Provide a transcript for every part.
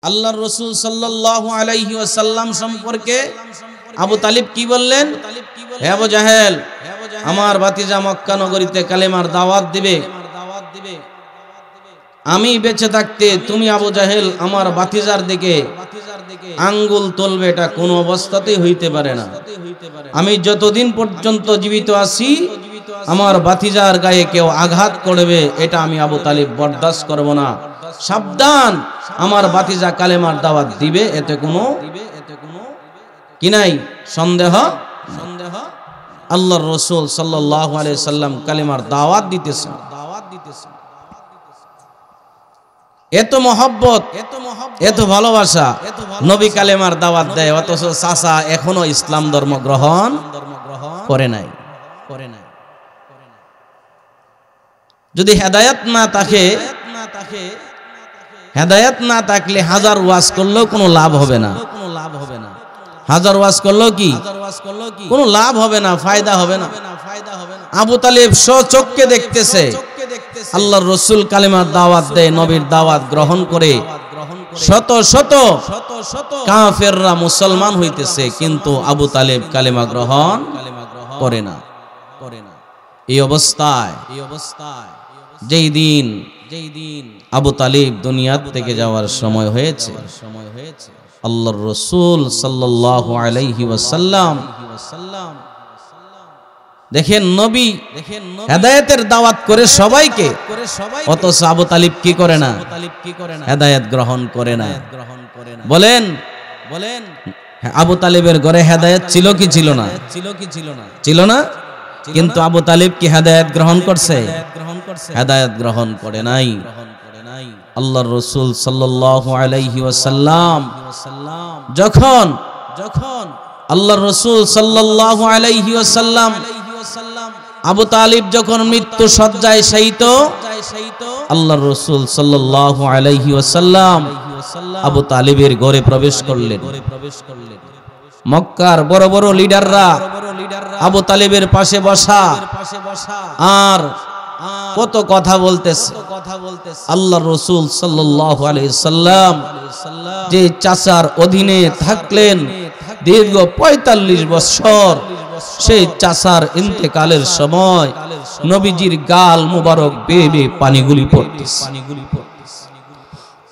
আল্লাহর রাসূল সাল্লাল্লাহু আলাইহি ওয়াসাল্লাম সম্পর্কে আবু তালিব কি বললেন? হে আবু জাহেল, আমার ভাতিজা মক্কা নগরীতে কালেমার দাওয়াত দিবে, আমি বেঁচে থাকতে তুমি আবু জাহেল আমার ভাতিজার দিকে আঙ্গুল তুলবে, এটা কোনো অবস্থাতেই হইতে পারে না। আমি যতদিন পর্যন্ত জীবিত আছি আমার ভাতিজার গায়ে কেউ আঘাত করবে, এটা আমি আবু তালিব বরদাস্ত করব না। সাবধান, আমার ভাতিজা কালেমার দাওয়াত দিবে, এতে কোনো কি নাই, সন্দেহ। আল্লাহর রাসূল সাল্লাল্লাহু আলাইহি সাল্লাম কালেমার দাওয়াত দিতেছেন। এত মহব্বত, এত ভালোবাসা, নবী কালেমার দাওয়াত দেয়, অথচ চাচা এখনো ইসলাম ধর্ম গ্রহণ করে নাই। যদি হেদায়েত না থাকে, হেদায়েত না থাকলে হাজার ওয়াজ করলেও কোনো লাভ হবে না। হাজার ওয়াজ করলেও কি কোনো লাভ হবে না, ফায়দা হবে না। আবু তালিব স্বচক্ষে দেখতেছে আল্লাহর রাসূল কালেমার দাওয়াত দেয়, নবীর দাওয়াত গ্রহণ করে শত শত কাফেররা মুসলমান হইতেছে, কিন্তু আবু তালিব কালেমা গ্রহণ করে না। এই অবস্থায় যেই দিন আবু তালিব দুনিয়া থেকে যাওয়ার সময় হয়েছে, আল্লাহর রাসূল সাল্লাল্লাহু আলাইহি ওয়াসাল্লাম দেখেন নবী হেদায়েতের দাওয়াত করে সবাইকে, অথচ আবু তালিব কি করে না, হেদায়েত গ্রহণ করে না। বলেন আবু তালিবের ঘরে হেদায়েত ছিল কি ছিল না? ছিল না। কিন্তু আবু তালিব কি হেদায়েত গ্রহণ করছে? হেদায়েত গ্রহণ করে নাই। আল্লাহর রাসূল সাল্লাল্লাহু আলাইহি ওয়াসাল্লাম যখন আল্লাহর রাসূল সাল্লাল্লাহু আলাইহি ওয়াসাল্লাম আবু তালিব যখন মৃত্যু শয্যায় শায়িত, আল্লাহর রাসূল সাল্লাল্লাহু আলাইহি ওয়াসাল্লাম আবু তালিবের ঘরে প্রবেশ করলেন। মক্কার বড় বড় লিডাররা আবু তালিবের পাশে বসা আর কত কথা বলতেছে। আল্লাহর রাসূল সাল্লাল্লাহু আলাইহি সাল্লাম যে চাচার অধীনে থাকলেন দীর্ঘ ৪৫ বছর, সেই চাচার ইন্তেকালের সময় নবীজির গাল মুবারক বেয়ে বেয়ে পানিগুলি পড়তেছে।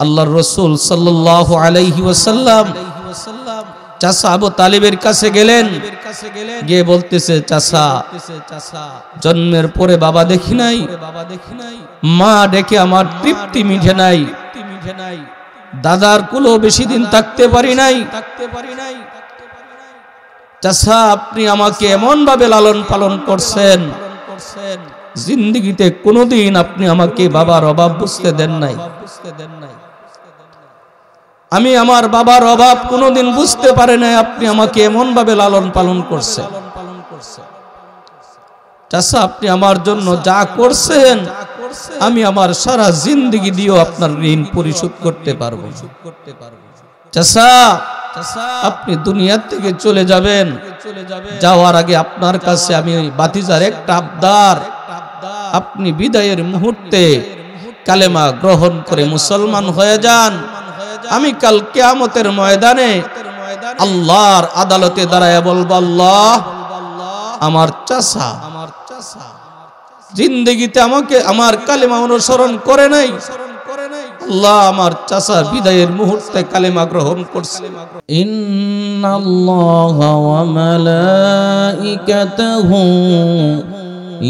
আল্লাহর রাসূল সাল্লাল্লাহু আলাইহি ওয়াসাল্লাম চাচা আবু তালিবের কাছে গেলেন, গিয়ে বলতেছে, চাচা জন্মের পরে বাবা দেখি নাই, মা দেখে আমার তৃপ্তি মিটে নাই, দাদার কুলো বেশি দিন থাকতে পারি নাই। চাচা আপনি আমাকে এমন ভাবে লালন পালন করছেন, জিন্দেগিতে কোনোদিন আপনি আমাকে বাবার অভাব বুঝতে দেন নাই। আমি আমার বাবার অভাব কোনোদিন বুঝতে পারি নাই, আপনি আমাকে এমন ভাবে লালন পালন করছেন। চাচা আপনি আমার জন্য যা করছেন আমি আমার সারা জিন্দেগি দিয়েও আপনার ঋণ পরিশোধ করতে পারবো। চাচা আপনি দুনিয়া থেকে চলে যাবেন, যাওয়ার আগে আপনার কাছে আমি ভাতিজার একটা আবদার, আপনি বিদায়ের মুহূর্তে কালেমা গ্রহণ করে মুসলমান হয়ে যান। আমি কাল কিয়ামতের ময়দানে আল্লাহর আদালতে দাঁড়ায় বলবো, আল্লাহ আমার চাচা জিন্দেগিতে আমাকে আমার কালেমা অনুসরণ করে নাই, আল্লাহ আমার চাচা বিদায়ের মুহূর্তে কালেমা গ্রহণ করছে। ইন্নাল্লাহা ওয়া মালাইকাতাহু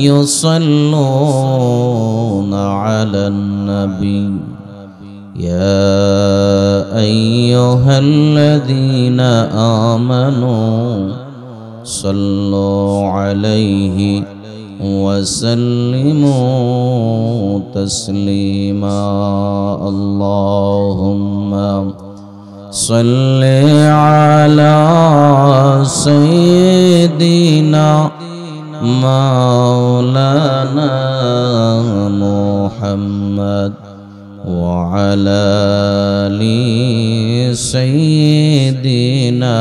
ইউসাল্লুনা আলান নবী ইয়া আইয়ুহাল্লাযীনা আমানু সাল্লু আলাইহি وسلموا تسليما اللهم صل على سيدنا مولانا محمد وعلى آل سيدنا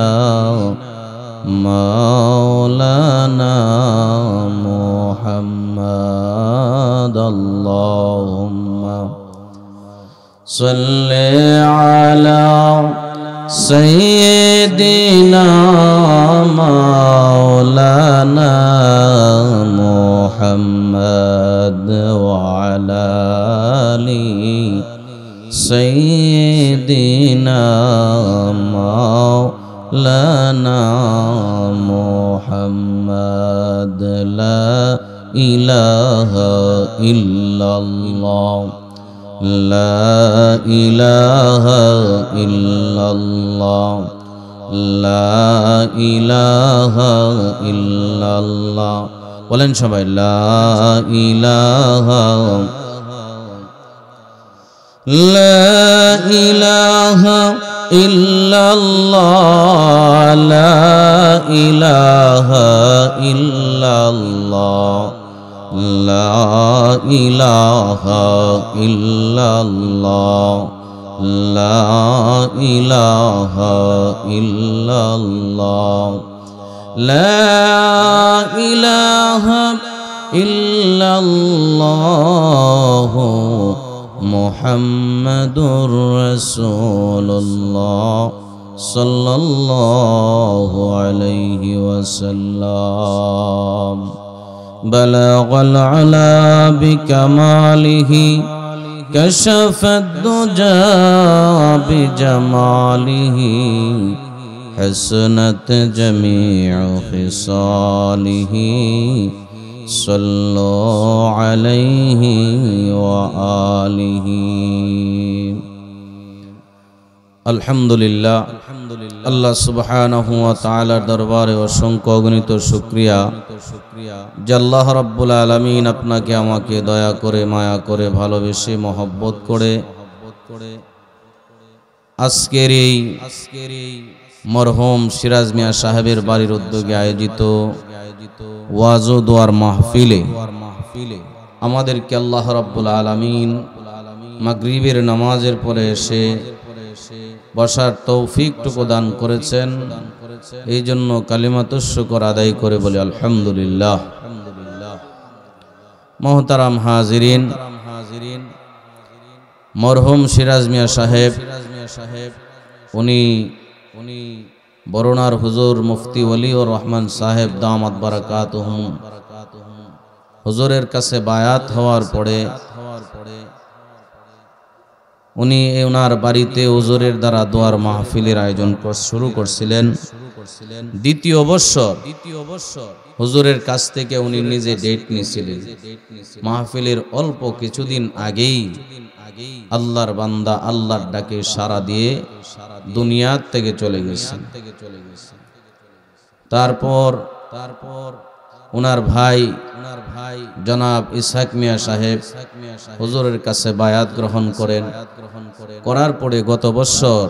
مولانا محمد اللهم সাল্লি আলা সাইয়্যিদিনা মাওলানা মুহাম্মদ ওয়া আলা আলি সাইয়্যিদিনা মাওলানা মুহাম্মদ লা ইলাহা ইল্লাল্লাহ লা ইলাহা ইল্লাল্লাহ লা ইলাহা ইল্লাল্লাহ বলেন সবাই লা ইলাহা ইল্লাল্লাহ লা ইলাহা ইল্লাল্লাহ লা ইলাহা ইল্লাল্লাহ লা ইলাহা ইল্লাল্লাহ লা ইলাহা ইল্লাল্লাহ মুহাম্মাদুর রাসূলুল্লাহ সাল্লাল্লাহু আলাইহি ওয়াসাল্লাম বালাগাল আলা বিকামালিহি কাশাফাদ দুজা বিজামালিহি হাসনাত জামিউ খিসালিহি সাল্লু আলাইহি ওয়া আলিহি আলহামদুলিল্লাহ আল্লাহ সুবহানাহু ওয়া তাআলার দরবারে অসংখ্য অগণিত শুকরিয়া যে আল্লাহ রাব্বুল আলামিন আপনাকে আমাকে দয়া করে মায়া করে ভালোবেসে মহব্বত করে আজকের এই মরহুম সিরাজ মিয়া সাহেবের বাড়ির উদ্যোগে আয়োজিত ওয়াজ ও দোয়ার মাহফিলে আমাদেরকে আল্লাহ রাব্বুল আলামিন মাগরিবের নামাজের পরে এসে বসার তৌফিকটুকু দান করেছেন। এই জন্য কালিমাতুশ শুকর আদায় করে বলি আলহামদুলিল্লাহ। মুহতারাম হাজিরিন, মরহুম সিরাজ মিয়া সাহেব উনি বরুণার হুজুর মুফতি ওলিউর রহমান সাহেব দামাত বারাকাতুহুম হুজুরের কাছে বায়াত হওয়ার পরে উনি ওনার বাড়িতে হুজুরের দ্বারা দোয়ার মাহফিলের আয়োজন শুরু করছিলেন। দ্বিতীয় বৎসর হুজুরের কাছ থেকে উনি নিজে ডেট নিয়েছিলেন। মাহফিলের অল্প কিছুদিন আগেই আল্লাহর বান্দা আল্লাহর ডাকে সাড়া দিয়ে দুনিয়া থেকে চলে গেছেন। তারপর ওনার ভাই জনাব ইসহাক মিয়া সাহেব হুজুরের কাছে বায়াত গ্রহণ করেন। করার পরে গত বছর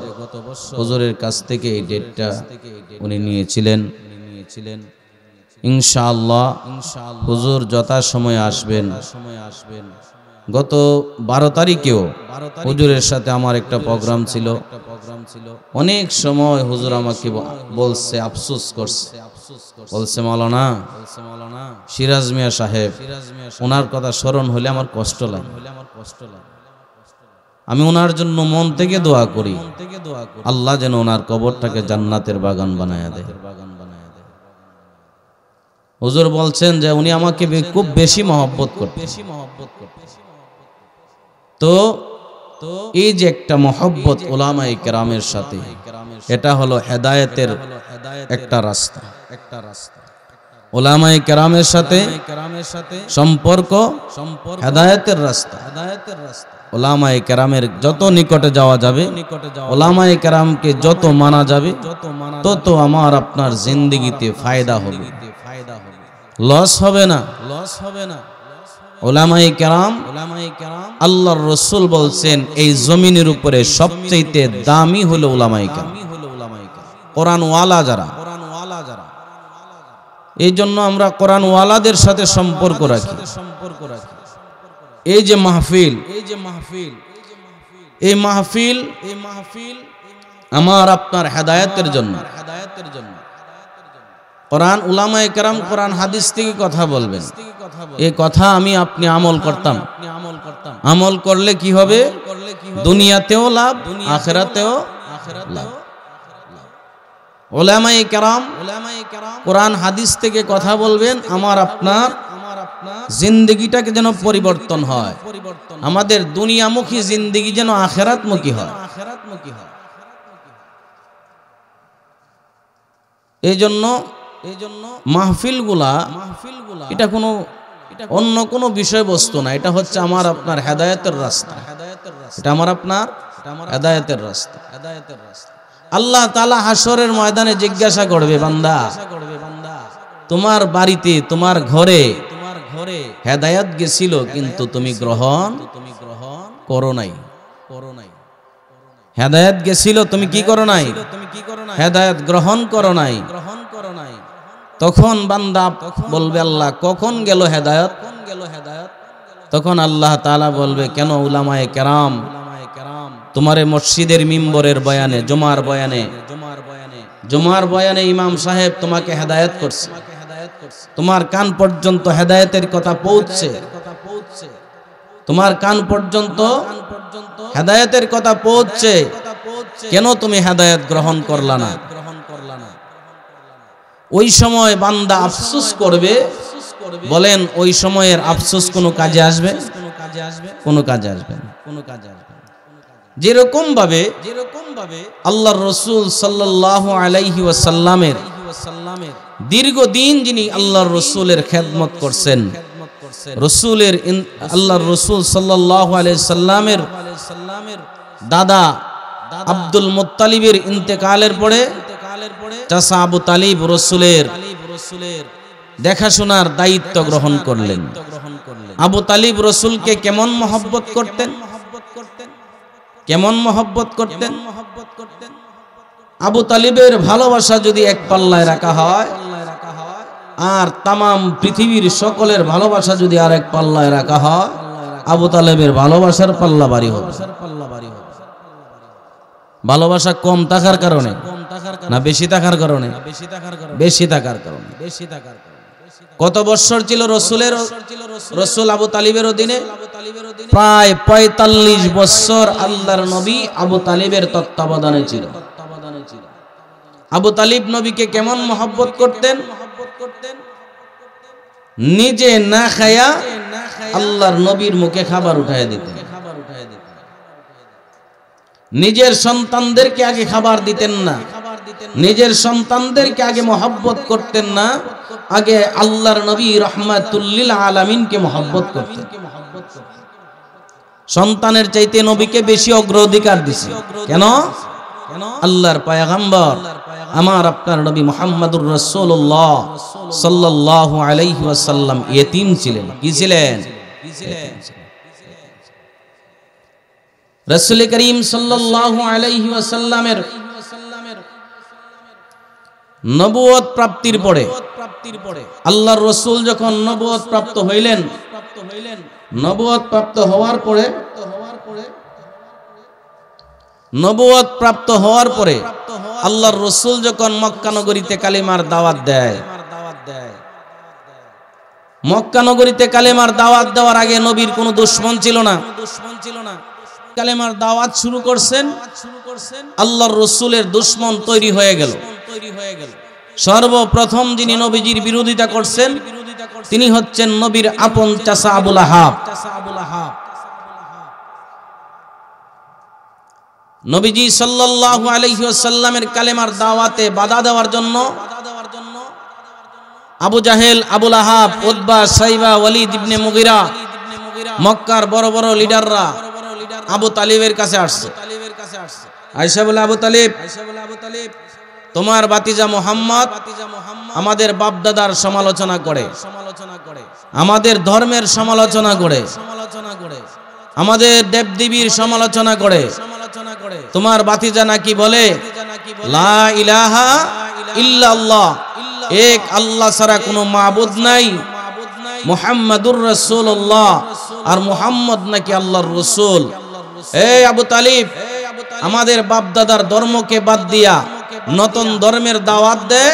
হুজুরের কাছ থেকে এই ডেটটা উনি নিয়েছিলেন। ইনশাআল্লাহ হুজুর যথাসময়ে আসবেন। গত 12 তারিখেও হুজুরের সাথে আমার একটা প্রোগ্রাম ছিল। অনেক সময় হুজুর আমাকে বলছে, আফসোস করছে, বলছে মাওলানা সিরাজ মিয়া সাহেব ওনার কথা স্মরণ হলে আমার কষ্ট লাগে। আমি ওনার জন্য মন থেকে দোয়া করি, আল্লাহ যেন ওনার কবরটাকে জান্নাতের বাগান বানায়া দেয়। হুজুর বলছেন যে উনি আমাকে খুব বেশি মহব্বত করতেন। তো এই যে একটা মহব্বত উলামায়ে কেরামের সাথে, এটা হলো হেদায়েতের একটা রাস্তা। উলামায়ে কেরামের সাথে সম্পর্ক হেদায়েতের রাস্তা। উলামায়ে কেরামের যত নিকটে যাওয়া যাবে, উলামায়ে কেরামকে যত মানা যাবে, তত আমার আপনার জিন্দেগিতে ফায়দা হবে, লস হবে না। উলামায়ে কেরাম, আল্লাহর রাসূল বলছেন এই জমিনের উপরে সবচেয়ে দামি হলো উলামায়ে কেরাম, কোরআন ওয়ালা যারা। এই জন্য আমরা কোরআন ওয়ালাদের সাথে সম্পর্ক রাখি। এই যে মাহফিল, এই মাহফিল আমার আপনার হেদায়েতের জন্য। কোরআন উলামায়ে কেরাম কোরআন হাদিস থেকে কথা বলবেন, এই কথা আমি আপনি আমল করতাম। আমল করলে কি হবে? দুনিয়াতেও লাভ, আখিরাতেও লাভ। উলামায়ে কেরাম কোরআন হাদিস থেকে কথা বলবেন, আমার আপনার জিন্দেগিটাকে যেন পরিবর্তন হয়, আমাদের দুনিয়ামুখী জিন্দেগি যেন আখিরাতমুখী হয়। এই জন্য মাহফিলগুলা এটা কোনো অন্য কোনো বিষয়বস্তু না, এটা হচ্ছে আমার আপনার হেদায়েতের রাস্তা। এটা আমার আপনার হেদায়েতের রাস্তা। আল্লাহ তাআলা হাসরের ময়দানে জিজ্ঞাসা করবে, বান্দা তোমার বাড়িতে তোমার ঘরে হেদায়েত গেছিল কিন্তু তুমি গ্রহণ করো নাই। হেদায়েত গেছিল তুমি কি করো নাই? হেদায়েত গ্রহণ করো নাই। তখন বান্দা বলবে, আল্লাহ কখন গেল হেদায়েত? তখন আল্লাহ তাআলা বলবে, কেন উলামায়ে কেরাম তোমারে মসজিদের মিম্বরের বয়ানে, জুমার বয়ানে ইমাম সাহেব তোমাকে হেদায়েত করছে, তোমার কান পর্যন্ত হেদায়েতের কথা পৌঁছছে, তোমার কান পর্যন্ত হেদায়েতের কথা পৌঁছছে, কেন তুমি হেদায়েত গ্রহণ করলা না? ওই সময় বান্দা আফসোস করবে। বলেন ওই সময়ের আফসোস কোনো কাজে আসবে? কোনো কাজে আসবে না। যেরকম ভাবে আল্লাহর রাসূল সাল্লাল্লাহু আলাইহি ওয়াসাল্লামের দীর্ঘদিন যিনি আল্লাহর রাসূলের খেদমত করছেন, আল্লাহর রাসূল সাল্লাল্লাহু আলাইহি সাল্লামের দাদা আব্দুল মুত্তালিবের ইন্তেকালের পরে চাচা আবু তালিব রাসূলের দেখাশোনার দায়িত্ব গ্রহণ করলেন। আবু তালিব রাসূলকে কেমন মহব্বত করতেন, কেমন মহব্বত করতেন? আবু তালিবের ভালোবাসা যদি এক পাল্লায় রাখা হয়, আর তামাম পৃথিবীর সকলের ভালোবাসা যদি আর এক পাল্লায় রাখা হয়, আবু তালেবের ভালোবাসার পাল্লা ভারী হবে। ভালোবাসা কম থাকার কারণে না বেশি থাকার কারণে? বেশি থাকার কারণে। কত বছর ছিল রসুল আবু তালিবের অধীনে? প্রায় ৪৫ বছর আল্লাহর নবী আবু তালিবের তত্ত্বাবধানে ছিল। আবু তালিব নবীকে কেমন মহব্বত করতেন? নিজে না খায়া আল্লাহর নবীর মুখে খাবার উঠায় দিতেন। নিজের সন্তানদেরকে আগে খাবার দিতেন না, নিজের সন্তানদেরকে আগে মহব্বত করতেন না, আগে আল্লাহর নবী রাহমাতুল লিল আলামিনকে মহব্বত করতেন। সন্তানের চাইতে নবীকে বেশি অগ্রাধিকার দিয়েছে। কেন? আল্লাহর পয়গম্বর আমার আপনার নবী মুহাম্মদুর রাসূলুল্লাহ সাল্লাল্লাহু আলাইহি ওয়াসাল্লাম ইয়েতিম ছিলেন। কি ছিলেন? রাসূল করিম সাল্লাল্লাহু আলাইহি ওয়াসাল্লামের নবুয়ত প্রাপ্তির পরে আল্লাহর রাসূল যখন নবুয়ত প্রাপ্ত হইলেন, নবুয়ত প্রাপ্ত হওয়ার পরে আল্লাহর রাসূল যখন মক্কা নগরীতে কালিমার দাওয়াত দেয়, মক্কা নগরীতে কালিমার দাওয়াত দেওয়ার আগে নবীর কোনো দুশমন ছিল না। কালিমার দাওয়াত শুরু করছেন, আল্লাহর রাসূলের দুশমন তৈরি হয়ে গেল। সর্বপ্রথম যিনি নবীজির বিরোধিতা করছেন তিনি হচ্ছেন নবীর আপন চাচা আবু লাহাব। নবীজি সাল্লাল্লাহু আলাইহি ওয়াসাল্লামের কালেমার দাওয়াতে বাধা দেওয়ার জন্য আবু জাহেল, আবু লাহাব, উতবা, সাইবা, ওয়ালিদ ইবনে মুগিরা, মক্কার বড় বড় লিডাররা আবু তালিবের কাছে আসছে। আয়েশা বলে, আবু তালিব, তোমার ভাতিজা মুহাম্মদ আমাদের বাপদাদার সমালোচনা করে, আমাদের ধর্মের সমালোচনা করে, আমাদের দেবদেবীর সমালোচনা করে। তোমার ভাতিজা নাকি বলে লা ইলাহা ইল্লাল্লাহ, এক আল্লাহ ছাড়া কোনো মাবুদ নাই, মুহাম্মাদুর রাসূলুল্লাহ, আর মুহাম্মদ নাকি আল্লাহর রাসূল। এই আবু তালিব, আমাদের বাপদাদার ধর্মকে বাদ দিয়া নতুন ধর্মের দাওয়াত দে,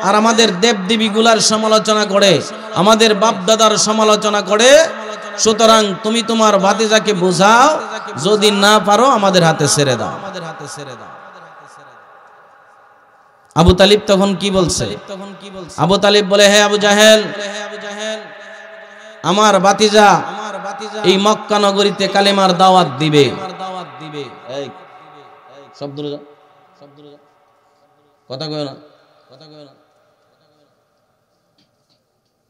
আর আমাদের দেবদেবীগুলার সমালোচনা করে, আমাদের বাপদাদার সমালোচনা করে। সুতরাং তুমি তোমার ভাতিজাকে বোঝাও, যদি না পারো আমাদের হাতে ছেড়ে দাও। আবু তালিব তখন কি বলছে? আবু তালিব বলে, হে আবু জাহেল, আমার ভাতিজা এই মক্কা নগরীতে কালেমার দাওয়াত দিবে। কথা কয় না।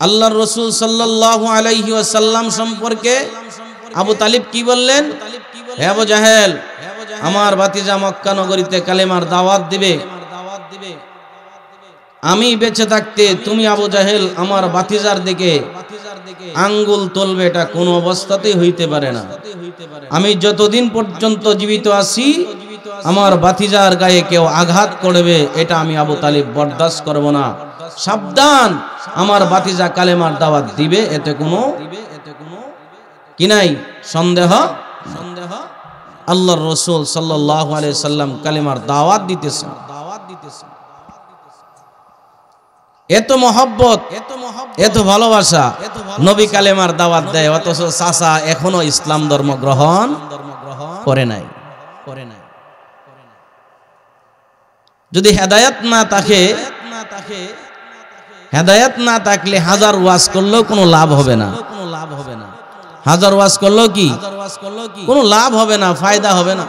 আল্লাহর রাসূল সাল্লাল্লাহু আলাইহি ওয়াসাল্লাম সম্পর্কে আবু তালিব কি বললেন? হে আবু জাহেল, আমার ভাতিজা মক্কা নগরীতে কালেমার দাওয়াত দিবে। আমি বেঁচে থাকতে তুমি আবু জাহেল আমার ভাতিজার দিকে আঙ্গুল তুলবে, এটা কোনো অবস্থাতেই হইতে পারে না। আমি যতদিন পর্যন্ত জীবিত আছি আমার ভাতিজার গায়ে কেউ আঘাত করবে, এটা আমি আবু তালিব বরদাস্ত করব না। সাবধান, আমার ভাতিজা কালেমার দাওয়াত দিবে, এতে কোনো কি নাই, সন্দেহ। আল্লাহর রাসূল সাল্লাল্লাহু আলাইহি সাল্লাম কালেমার দাওয়াত দিতেছেন। এত মহব্বত, এত ভালোবাসা, নবী কালেমার দাওয়াত দেয়, অথচ চাচা এখনো ইসলাম ধর্ম গ্রহণ করে নাই। যদি হেদায়েত না থাকে, হেদায়েত না থাকলে হাজার ওয়াজ করলেও কোনো লাভ হবে না। হাজার ওয়াজ করলেও কি কোনো লাভ হবে না, ফায়দা হবে না।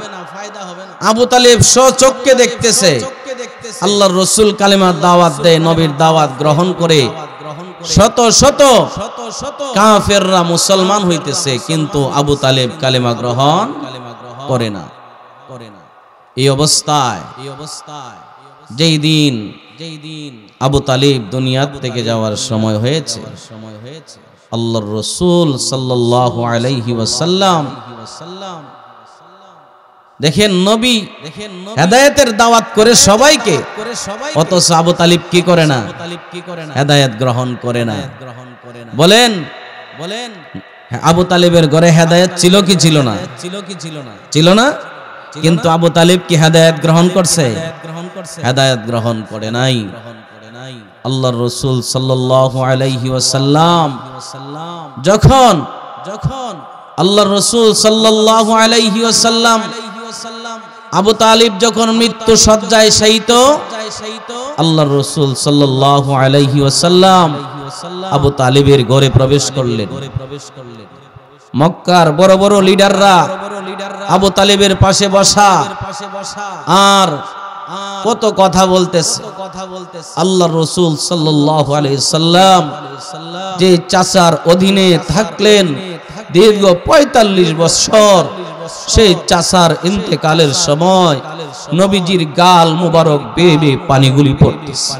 আবু তালিব স্বচক্ষে দেখতেছে আল্লাহর রাসূল কালেমার দাওয়াত দেয়, নবীর দাওয়াত গ্রহণ করে শত শত কাফেররা মুসলমান হইতেছে, কিন্তু আবু তালিব কালেমা গ্রহণ করে না। এই অবস্থায় যেই দিন আবু তালিব দুনিয়া থেকে যাওয়ার সময় হয়েছে, আল্লাহর রাসূল সাল্লাল্লাহু আলাইহি ওয়াসাল্লাম দেখেন নবী হেদায়েতের দাওয়াত করে সবাইকে, অথচ আবু তালিব কি করে না? হেদায়েত গ্রহণ করে না। বলেন আবু তালিবের ঘরে হেদায়েত ছিল কি ছিল না? ছিল না। কিন্তু আবু তালিব কি হেদায়েত গ্রহণ করছে? হেদায়েত গ্রহণ করে নাই। আল্লাহর রাসূল সাল্লাল্লাহু আলাইহি ওয়াসাল্লাম যখন আল্লাহর রাসূল সাল্লাল্লাহু আলাইহি ওয়াসাল্লাম আবু তালিব যখন মৃত্যু শয্যায় শায়িত, আল্লাহর রাসূল সাল্লাল্লাহু আলাইহি ওয়াসাল্লাম আবু তালিবের ঘরে প্রবেশ করলেন। মক্কার বড় বড় লিডাররা আবু তালিবের পাশে বসা, আর কত কথা বলতেছে। আল্লাহর রাসূল সাল্লাল্লাহু আলাইহি সাল্লাম যে চাচার অধীনে থাকলেন দীর্ঘ ৪৫ বছর, সেই চাচার ইন্তেকালের সময় নবীজির গাল মুবারক বেয়ে বেয়ে পানিগুলি পড়তেছে।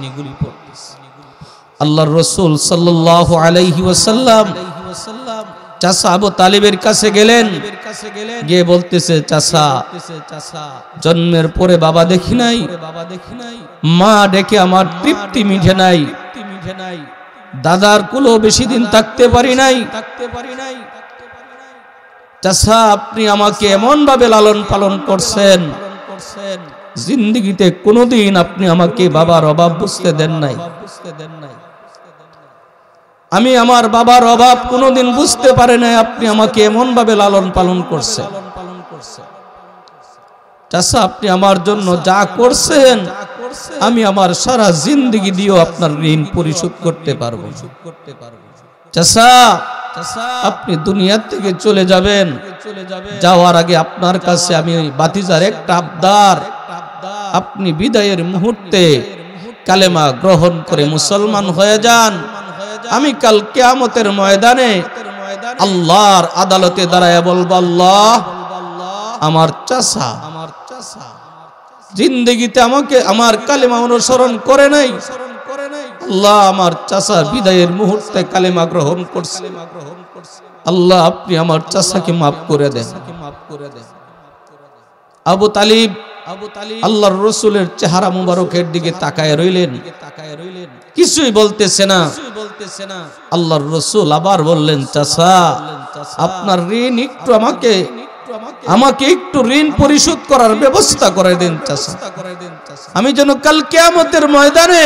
আল্লাহর রাসূল সাল্লাল্লাহু আলাইহি ওয়াসাল্লাম চাচা আবু তালিবের কাছে গেলেন, গিয়ে বলতেছে, চাচা জন্মের পরে বাবা দেখি নাই, মা ডেকে আমার তৃপ্তি মিটে নাই, দাদার কুলো বেশি দিন থাকতে পারি নাই। চাচা আপনি আমাকে এমন ভাবে লালন পালন করছেন, জিন্দেগিতে কোনোদিন আপনি আমাকে বাবার অভাব বুঝতে দেন নাই। আমি আমার বাবার অভাব কোনোদিন বুঝতে পারি নাই, আপনি আমাকে এমন ভাবে লালন পালন করছেন। চাচা আপনি আমার জন্য যা করছেন আমি আমার সারা জিন্দেগি দিয়েও আপনার ঋণ পরিশোধ করতে পারবো। চাচা আপনি দুনিয়া থেকে চলে যাবেন, যাওয়ার আগে আপনার কাছে আমি ভাতিজার একটা আবদার, আপনি বিদায়ের মুহূর্তে কালেমা গ্রহণ করে মুসলমান হয়ে যান। আমি কাল কিয়ামতের ময়দানে আল্লাহর আদালতে দাঁড়ায় বলবো, আল্লাহ আমার চাচা জিন্দেগিতে আমাকে আমার কালেমা অনুসরণ করে নাই, আল্লাহ আমার চাচা বিদায়ের মুহূর্তে কালেমা গ্রহণ করছে, আল্লাহ আপনি আমার চাচাকে মাফ করে দেন। আবু তালিব আল্লাহর রাসূলের চেহারা মুবারকের দিকে তাকায় রইলেন, কিছুই বলতেছে না। আল্লাহর রাসূল আবার বললেন, চাচা আপনার ঋণ একটু আমাকে একটু ঋণ পরিশোধ করার ব্যবস্থা করে দেন চাচা, আমি যেন কাল কিয়ামতের ময়দানে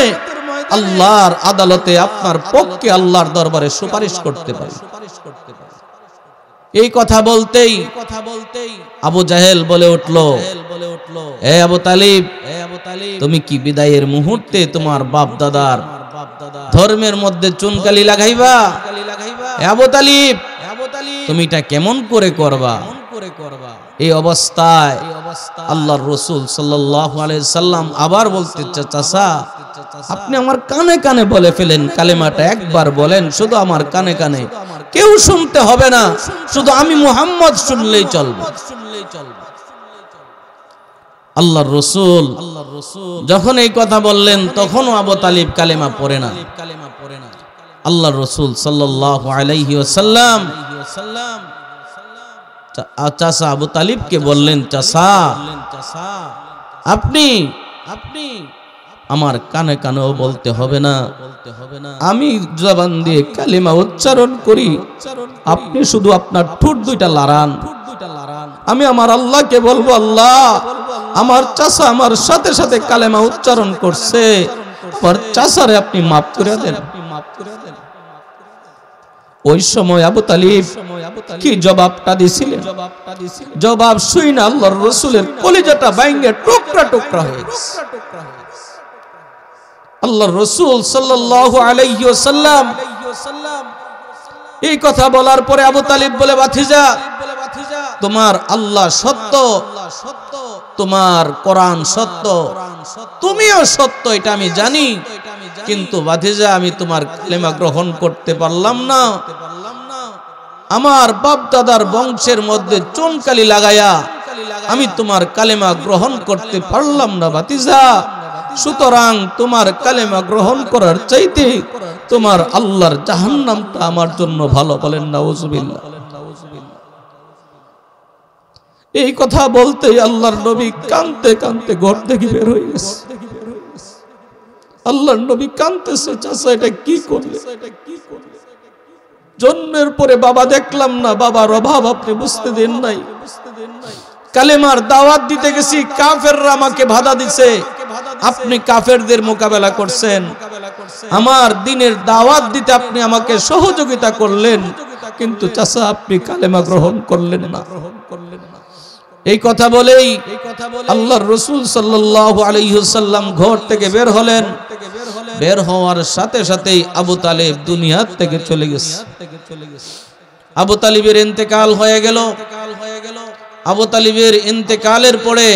আল্লাহর আদালতে আপনার পক্ষে আল্লাহর দরবারে সুপারিশ করতে পারে। এই কথা বলতেই আবু জাহেল বলে উঠলো, এ আবু তালিব, তুমি কি বিদায়ের মুহূর্তে তোমার বাপ দাদার ধর্মের মধ্যে চুনকালি লাগাইবা? আবু তালিব, তুমি এটা কেমন করে করবা? এই অবস্থায় আল্লাহর রাসূল সাল্লাল্লাহু আলাইহি সাল্লাম আবার বলতে, চাচা আপনি আমার কানে কানে বলে ফেলেন কালেমাটা, একবার বলেন শুধু আমার কানে কানে, কেউ শুনতে হবে না, শুধু আমি মুহাম্মদ শুনলেই চলবে। আল্লাহর রাসূল যখন এই কথা বললেন তখনও আবু তালিব কালেমা পড়ে না। আল্লাহর রাসূল সাল্লাল্লাহু আলাইহি ওয়াসাল্লাম চাচা আবু তালিবকে বললেন, চাচা আপনি আমার কানে কানেও বলতে হবে না, আমি জবান দিয়ে কালিমা উচ্চারণ করি, আপনি শুধু আপনার ঠোঁট দুইটা লাড়ান, আমি আমার আল্লাহকে বলবো, আল্লাহ আমার চাচা আমার সাথে সাথে কালেমা উচ্চারণ করছে, আমার চাচারে আপনি মাফ করে দেন। ওই সময় আবু তালিব কি জবাবটা দিছিলেন? জবাব শুই না আল্লাহর রাসূলের কলিজাটা ভাঙে টুকরা টুকরা হয়ে গেছে। আল্লাহর রাসূল সাল্লাল্লাহু আলাইহি ওয়াসাল্লাম এই কথা বলার পরে আবু তালিব বলে, ভাতিজা তোমার আল্লাহ সত্য, তোমার কোরআন সত্য, তুমিও সত্য, এটা আমি জানি, কিন্তু ভাতিজা আমি তোমার কালেমা গ্রহণ করতে পারলাম না, আমার বাপ দাদার বংশের মধ্যে চুনকালি লাগায়া আমি তোমার কালেমা গ্রহণ করতে পারলাম না ভাতিজা, সুতরাং তোমার কালেমা গ্রহণ করার চাইতে তোমার আল্লাহর জাহান্নামটা আমার জন্য ভালো। বলেন নাউজুবিল্লাহ। এই কথা বলতেই আল্লাহর নবী কাঁদতে কাঁদতে ঘর থেকে বের হয়ে গেছে। আল্লাহর নবী কাঁদতেছে, চাচা এটা কি করলে? জন্মের পরে বাবা দেখলাম না, বাবার অভাব আপনি বুঝতে দেন নাই, কালেমার দাওয়াত দিতে গেছি, কাফেররা আমাকে বাধা দিছে, আপনি কাফেরদের মোকাবেলা করছেন, আমার দ্বীনের দাওয়াত দিতে আপনি আমাকে সহযোগিতা করলেন, কিন্তু চাচা আপনি কালেমা গ্রহণ করলেন না। এই কথা বলেই আল্লাহর রাসূল সাল্লাল্লাহু আলাইহি ওয়াসাল্লাম ঘর থেকে বের হলেন। বের হওয়ার সাথে সাথেই আবু তালিব দুনিয়া থেকে চলে গেছে। আবু তালিবের ইন্তেকাল হয়ে গেল। আবু তালিবের ইন্তেকালের পরে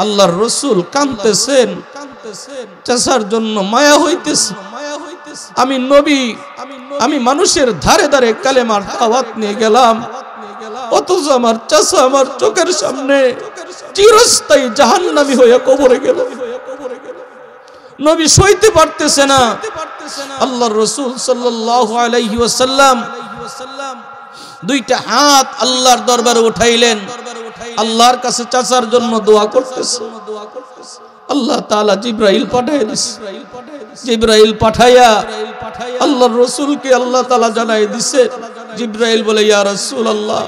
আল্লাহর রাসূল কাঁদতেছেন, চাচার জন্য মায়া হইতেছে। আমি নবী, আমি মানুষের ধারে ধারে কালেমার দাওয়াত নিয়ে গেলাম, অথচ আমার চাচা আমার চোখের সামনে চিরস্থায়ী জাহান্নামী হয়ে কবরে গেল। নবী সইতে পারতেছে না। আল্লাহর রাসূল সাল্লাল্লাহু আলাইহি ওয়াসাল্লাম দুইটা হাত আল্লাহর দরবারে উঠাইলেন, আল্লাহর কাছে চাচার জন্য দোয়া করতেছে। আল্লাহ তাআলা জিবরাইল পাঠিয়ে দিয়েছে। জিবরাইল পাঠাইয়া আল্লাহর রাসূলকে আল্লাহ তাআলা জানাই দিয়েছে। জিবরাইল বলে, ইয়া রাসূলুল্লাহ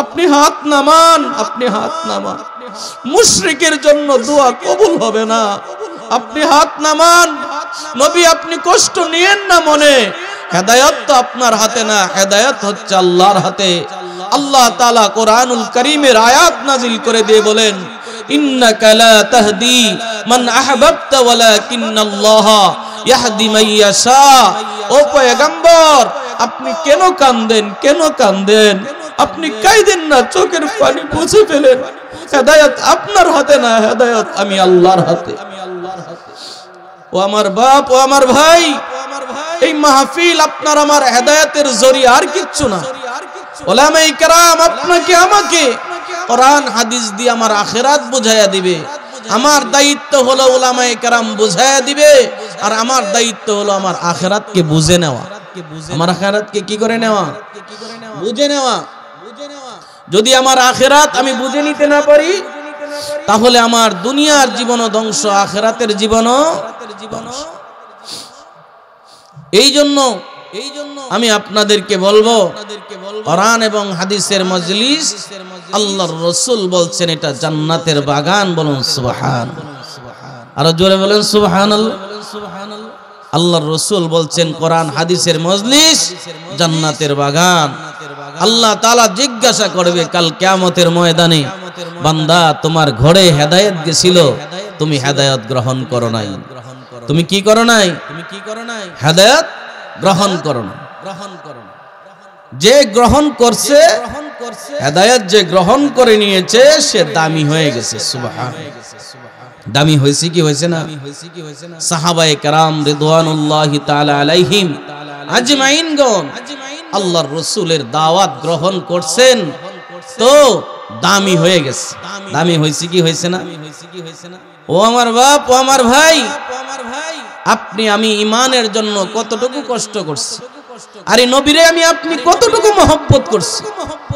আপনি হাত নামান, আপনি হাত নামান, মুশরিকের জন্য দোয়া কবুল হবে না, আপনি হাত নামান। নবী আপনি কষ্ট নিয়েন না মনে, হেদায়েত তো আপনার হাতে না, হেদায়েত হচ্ছে আল্লাহর হাতে। আল্লাহ তাআলা কোরআনুল কারীমের আয়াত নাজিল করে দিয়ে বলেন, ইন্নাকা লা তাহদি মান আহবাবতা ওয়ালাকিন্নাল্লাহা ইয়াহদি মান ইয়াশা। ও পয়গম্বর আপনি কেন কাঁদেন, কেন কাঁদেন? আপনি কাঁদেন না, চোখের পানি মুছে ফেলেন। হেদায়েত আপনার হাতে না, হেদায়েত আমি আল্লাহর হাতে। ও আমার বাপ, ও আমার ভাই, এই মাহফিল আপনার আমার হেদায়েতের জরিয়া, আর কিচ্ছু না। উলামায়ে কেরাম আপনাকে আমাকে কোরআন হাদিস দিয়ে আমার আখিরাত বুঝাইয়া দিবে। আমার দায়িত্ব হলো উলামায়ে কেরাম বুঝাইয়া দিবে, আর আমার দায়িত্ব হলো আমার আখিরাতকে বুঝে নেওয়া। আমার আখিরাতকে কি করে নেওয়া? বুঝে নেওয়া। যদি আমার আখিরাত আমি বুঝে নিতে না পারি, তাহলে আমার দুনিয়ার জীবনও ধ্বংস, আখিরাতের জীবনও ধ্বংস। এই জন্য আমি আপনাদেরকে বলবো, কোরআন এবং হাদিসের মজলিস, আল্লাহর রাসূল বলছেন এটা জান্নাতের বাগান। বলুন সুবহানাল্লাহ। আর জোরে বলেন সুবহানাল্লাহ। আল্লাহর রাসূল বলছেন কোরআন হাদিসের মজলিস জান্নাতের বাগান। আল্লাহ তাআলা জিজ্ঞাসা করবে কাল কিয়ামতের ময়দানে, বান্দা তোমার ঘরে হেদায়েত গেছিল, তুমি হেদায়েত গ্রহণ করো নাই। তুমি কি করো নাই? হেদায়েত গ্রহণ করো না। যে গ্রহণ করছে হেদায়েত, যে গ্রহণ করে নিয়েছে সে দামি হয়ে গেছে। সুবহানাল্লাহ। দামি হয়েছে কি হয়েছে না? সাহাবায়ে কেরাম রিদওয়ানুল্লাহি তাআলা আলাইহিম আজমাইনগণ আল্লাহর রাসূলের দাওয়াত গ্রহণ করছেন তো দামি হয়ে গেছে। দামি হয়েছে কি হয়েছে না? ও আমার বাপ, ও আমার ভাই, আপনি আমি ঈমানের জন্য কতটুকু কষ্ট করছি, আর এই নবীরে আমি আপনি কতটুকু মহব্বত করছি।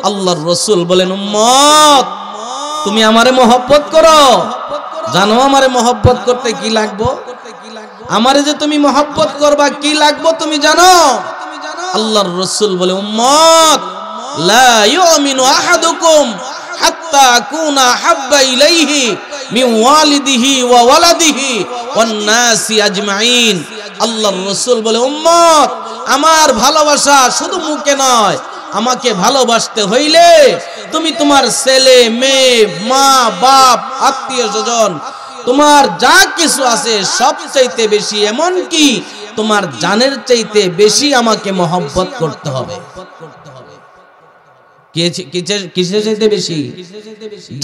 আল্লাহর রাসূল বলেন উম্মত তুমি আমারে মহব্বত করো, জানো আমারে মহব্বত করতে কি লাগবো? আমারে যে তুমি মহব্বত করবা কি লাগবো তুমি জানো? আল্লাহর রাসূল বলে উম্মত লা ইউমিনু আহাদুকুম হাত্তা আকুনা হাব্বা ইলাইহি মিন ওয়ালিদিহি ওয়া ওয়ালাদিহি ওয়ান নাসি আজমাইন। আল্লাহর রাসূল বলে উম্মত আমার ভালোবাসা শুধু মুখে নয়, আমাকে ভালোবাসতে হইলে তুমি তোমার ছেলে মেয়ে মা বাপ আত্মীয় স্বজন তোমার যা কিছু আছে সবচাইতে বেশি, এমন কি তোমার জানের চাইতে বেশি আমাকে মহব্বত করতে হবে। কিসের চাইতে বেশি?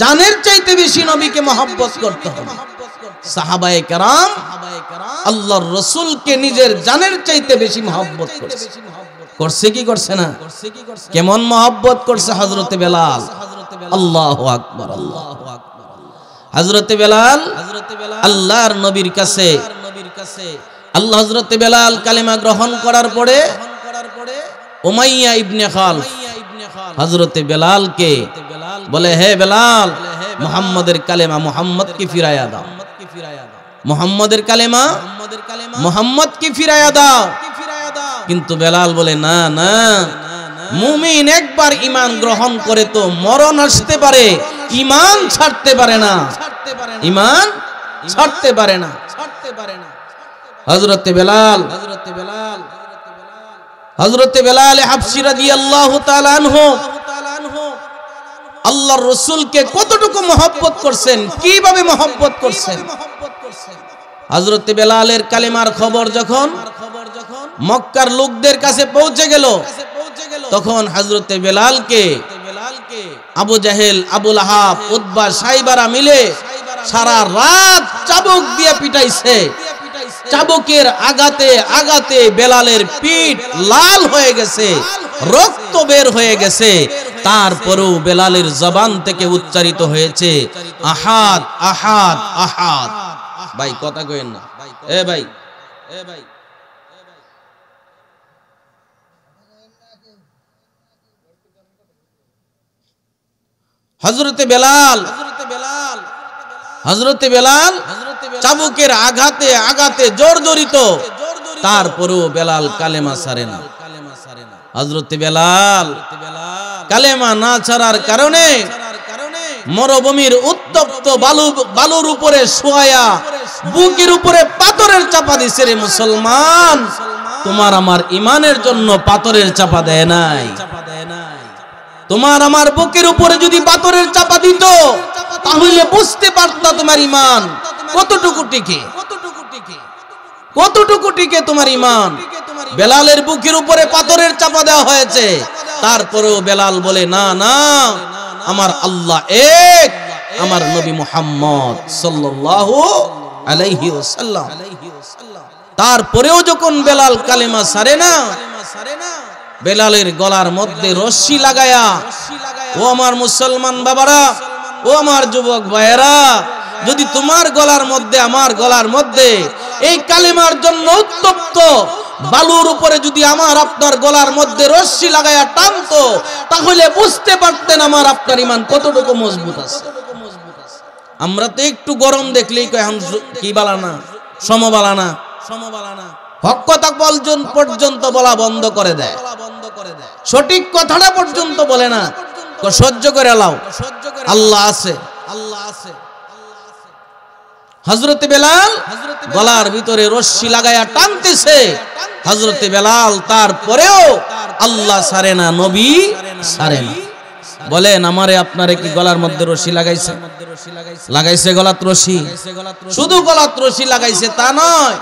জানের চাইতে বেশি নবীকে মহব্বত করতে হবে। সাহাবায়ে কেরাম আল্লাহর রাসূলকে নিজের জানের চাইতে বেশি মহব্বত করছে। করছে কি করছে না? কেমন মহব্বত করছে হযরতে বেলাল। আল্লাহু আকবার, আল্লাহু আকবার। হযরতে বেলাল আল্লাহর নবীর কাছে আল্লাহ হযরতে বেলাল কালেমা গ্রহণ করার পরে উমাইয়া ইবনে খালফ হযরতে বেলালকে বলে হে বেলাল মুহাম্মাদের কালেমা মুহাম্মদকে ফিরায়া দাও, মুহাম্মাদের কালেমা মুহাম্মদকে ফিরায়া দাও। কিন্তু বেলাল বলে না না, মুমিন একবার ঈমান গ্রহণ করে তো মরণ আসতে পারে, ঈমান ছাড়তে পারে না, ঈমান ছাড়তে পারে না। হযরতে বেলাল হাবশী রাদিয়াল্লাহু তাআলা আনহু আল্লাহর রাসূলকে কতটুকু মহব্বত করছেন, কিভাবে মহব্বত করছেন। হযরতে বেলালের কালেমার খবর যখন মক্কার লোকদের কাছে পৌঁছে গেল, তখন হযরতে বেলালকে আবু জাহেল, আবু লাহাব, উতবা, সাইবারা মিলে সারা রাত চাবুক দিয়ে পিটাইছে। চাবুকের আঘাতে আঘাতে বেলালের পিঠ লাল হয়ে গেছে, রক্ত বের হয়ে গেছে। তারপরেও বেলালের জবান থেকে উচ্চারিত হয়েছে আহাদ আহাদ আহাদ। ভাই কথা কইেন না, এ ভাই হযরতে বেলাল চাবুকের আঘাতে আঘাতে জর্জরিত, তারপরেও বেলাল কালেমা ছাড়ে না। হযরতে বেলাল কালেমা না ছাড়ার কারণে মরুভূমির উত্তপ্ত বালুর উপরে শোয়া বুকের উপরে পাথরের চাপা দিছে। রে মুসলমান, তোমার আমার ঈমানের জন্য পাথরের চাপা দেয় নাই। তোমার আমার বুকের উপরে যদি পাথরের চাপা দিত তাহলে বুঝতে পারতা তোমার ঈমান কতটুকু টিকে, কতটুকু টিকে তোমার ঈমান। বেলালের বুকের উপরে পাথরের চাপা দেওয়া হয়েছে, তারপরেও বেলাল বলে না না, আমার আল্লাহ এক, আমার নবী মুহাম্মদ সাল্লাল্লাহু আলাইহি ওয়াসাল্লাম। তারপরেও যখন বেলাল কালেমা ছাড়ে না, বেলালের গলার মধ্যে রশি লাগায়া, ও আমার মুসলমান বাবারা, ও আমার যুবক ভাইয়েরা, যদি তোমার গলার মধ্যে আমার গলার মধ্যে এই কালেমার জন্য উত্তপ্ত বালুর উপরে যদি আমার আপনার গলার মধ্যে রশি লাগায়া টানতো, তাহলে বুঝতে পারতেন আমার আপনার ঈমান কতটুকু মজবুত আছে। আমরা তো একটু গরম দেখলেই এখন কি বালানা, সমবালানা, হক কথা পর্যন্ত বলা বন্ধ করে দেয়, সঠিক কথাটা পর্যন্ত বলে না। সহ্য করে লাও, আল্লাহ আছে। হযরতে বেলাল গলার ভিতরে রশ্মি লাগায়া টানতেছে। হযরতে বেলাল তারপরেও আল্লাহ ছাড়ে না, নবী ছাড়ে না। বলেন আমারে আপনারে কি গলার মধ্যে রশি লাগাইছে? লাগাইছে গলাত রশি। শুধু গলাত রশি লাগাইছে তা নয়,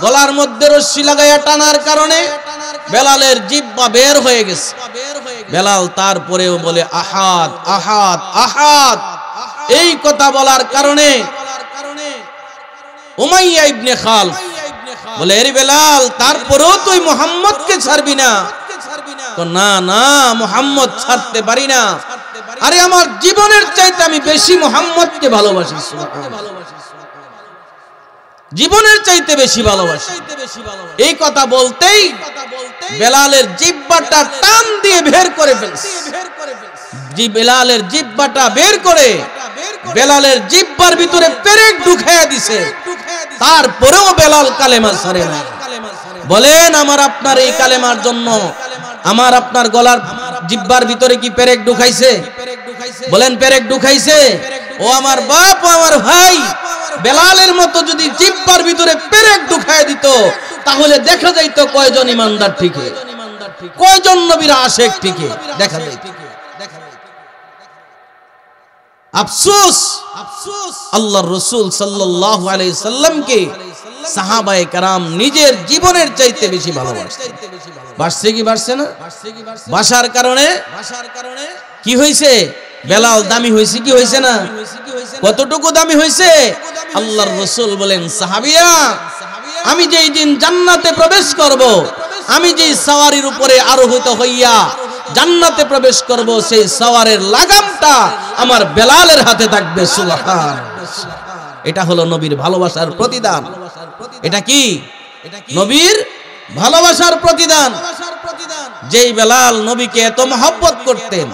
গলার মধ্যে রশি লাগাইয়া টানার কারণে বেলালের জিহ্বা বের হয়ে গেছে। বেলাল তারপরেও বলে আহাদ আহাদ আহাদ। এই কথা বলার কারণে উমাইয়া ইবনে খালফ বলে, এরে বেলাল তারপরেও তুই মুহাম্মদকে ছাড়বি না? তো না না, মুহাম্মদ ছাড়তে পারি না। আরে আমার জীবনের চাইতে আমি বেশি মুহাম্মদকে ভালোবাসি, জীবনের চাইতে বেশি ভালোবাসি। এই কথা বলতেই বেলালের জিহ্বাটা টান দিয়ে বের করে ফেলছে। বেলালের জিহ্বাটা বের করে বেলালের জিহ্বার ভিতরে পেরেক ঢুকাইয়া দিছে। তারপরেও বেলাল কালেমা ছাড়ে না। বলেন আমার আপনার এই কালেমার জন্য আমার আপনার গলার জিহ্বার ভিতরে কি পেরেক ঢুকাইছে? বলেন পেরেক ঢুকাইছে? ও আমার বাপ, ও আমার ভাই, বেলালের মতো যদি জিহ্বার ভিতরে পেরেক ঢুকায় দিত তাহলে দেখা যাইতো কয়জন ইমানদার ঠিকই, কয়জন নবীর আশিক ঠিকই দেখা যাইত। আফসোস আল্লাহর রাসূল সাল্লাল্লাহু আলাইহি সাল্লামকে সাহাবায়ে কেরাম নিজের জীবনের চাইতে বেশি ভালোবাসতেন। বাসছে কি বাসছে না? বাসার কারণে কি হইছে? বেলাল দামি হইছে কি হইছে না? কতটুকু দামি হইছে? আল্লাহর রাসূল বলেন, সাহাবিয়া আমি যেই দিন জান্নাতে প্রবেশ করব, আমি যেই সওয়ারির উপরে আরোহিত হইয়া জান্নাতে প্রবেশ করব, সেই সওয়ারের লাগামটা আমার বেলালের হাতে থাকবে। সুবহানাল্লাহ। এটা হলো নবীর ভালোবাসার প্রতিদান। এটা কি? নবীর ভালোবাসার প্রতিদান। যেই বেলাল নবীকে এত মহব্বত করতেন,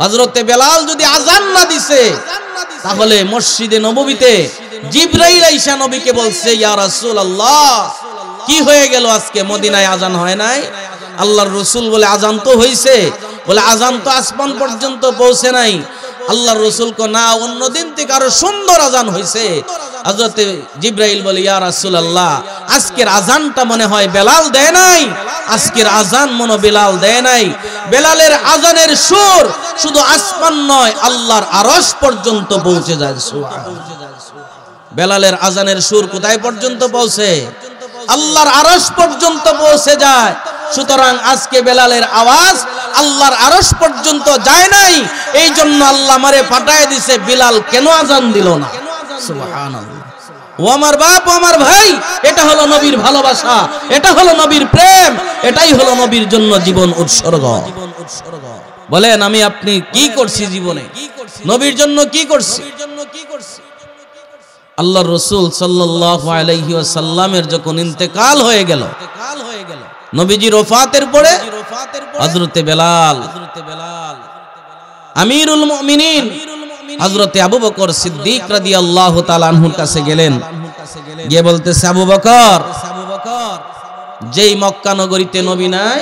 হযরতে বেলাল যদি আযান না দিছে তাহলে মসজিদে নববীতে জিবরাইল আইসা নবীকে বলছে, ইয়া রাসূলুল্লাহ কি হয়ে গেল, আজকে মদিনায় আযান হয় নাই? আল্লাহর রাসূল বলে, আযান তো হইছে। বলে, আযান তো আসমান পর্যন্ত পৌঁছে নাই। আল্লাহর রাসূল কো, না, অন্য দিন থেকে আরো সুন্দর আযান হইছে। হযরতে জিবরাইল বলে, ইয়া রাসূলুল্লাহ আজকের আযানটা মনে হয় বেলাল দেয় নাই, আজকের আযান মনে বেলাল দেয় নাই। বেলালের আযানের সুর শুধু আসমান নয়, আল্লাহর আরশ পর্যন্ত পৌঁছে যায়। সুবহানাল্লাহ। বেলালের আযানের সুর কোথায় পর্যন্ত পৌঁছে? আল্লাহর আরশ পর্যন্ত পৌঁছে যায়। সুতরাং আজকে বেলালের আওয়াজ আল্লাহর আরশ পর্যন্ত যায় নাই, এই জন্য আল্লাহ আমারে পাঠায় দিছে, বিলাল কেন আযান দিল না? সুবহানাল্লাহ। ও আমার বাপ, ও আমার ভাই, এটা হলো নবীর ভালোবাসা, এটা হলো নবীর প্রেম, এটাই হলো নবীর জন্য জীবন উৎসর্গ। বলেন আমি আপনি কি করছি জীবনে? নবীর জন্য কি করছি? আল্লাহর রাসূল সাল্লাল্লাহু আলাইহি ওয়াসাল্লামের যখন ইন্তেকাল হয়ে গেল, নবীজির ওফাতের পরে হযরতে বেলাল আমিরুল মুমিনিন হযরতে আবু বকর সিদ্দিক রাদিয়াল্লাহু তাআলা আনহুর কাছে গেলেন। গিয়ে বলতেছে, আবু বকর, যেই মক্কা নগরীতে নবী নাই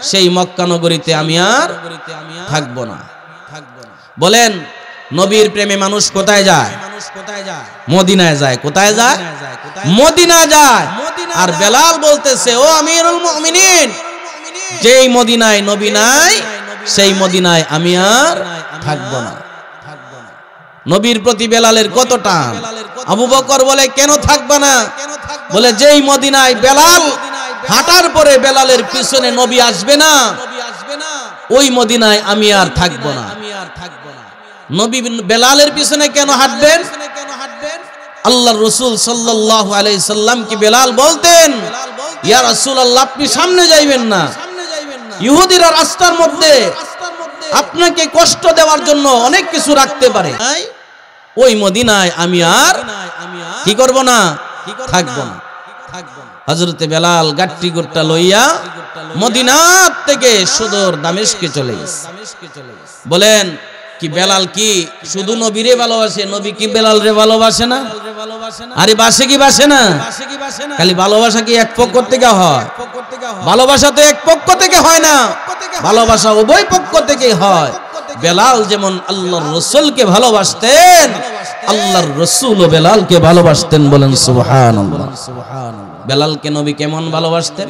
সেই মক্কা নগরীতে আমি আর থাকব না। বলেন নবীর প্রেমে মানুষ কোথায় যায়? মদিনায় যায়। কোথায় যায়? মদিনা যায়। আর বেলাল বলতেছে, ও আমিরুল মুমিনিন, যেই মদিনায় নবী নাই সেই মদিনায় আমি আর থাকব না। নবীর প্রতি বেলালের কত টান। আবু বকর বলে, কেন থাকবা না? বলে, যেই মদিনায় বেলাল হাঁটার পরে বেলালের পিছনে নবী আসবে না, ওই মদিনায় আমি আর থাকব না। নবী বেলালের পিছনে কেন হাঁটবেন? আল্লাহর রাসূল সাল্লাল্লাহু আলাইহি সাল্লাম কি বেলাল বলতেন, ইয়া রাসূলুল্লাহ আপনি সামনে যাইবেন না, ইহুদিরা রাস্তার মধ্যে আপনাকে কষ্ট দেওয়ার জন্য অনেক কিছু রাখতে পারে, ওই মদিনায় আমি আর কি করব না? থাকব না। হযরতে বেলাল গাট্টি গোট্টা লইয়া মদিনা থেকে সুদূর দামেস্কে চলে গেছে। বলেন কি বেলাল কি শুধু নবীরে ভালোবাসে? নবী কি বেলাল রে ভালোবাসে না? আরে বাসে কি বাসে না? খালি ভালোবাসা কি এক পক্ষ থেকে হয়? ভালোবাসা তো এক পক্ষ থেকে হয় না, ভালোবাসা উভয় পক্ষ থেকে হয়। বেলাল যেমন আল্লাহর রাসূলকে ভালোবাসতেন, আল্লাহর রাসূল বেলালকে ভালোবাসতেন, বলেন সুবহানাল্লাহ। বেলালকে নবী কেমন ভালোবাসতেন?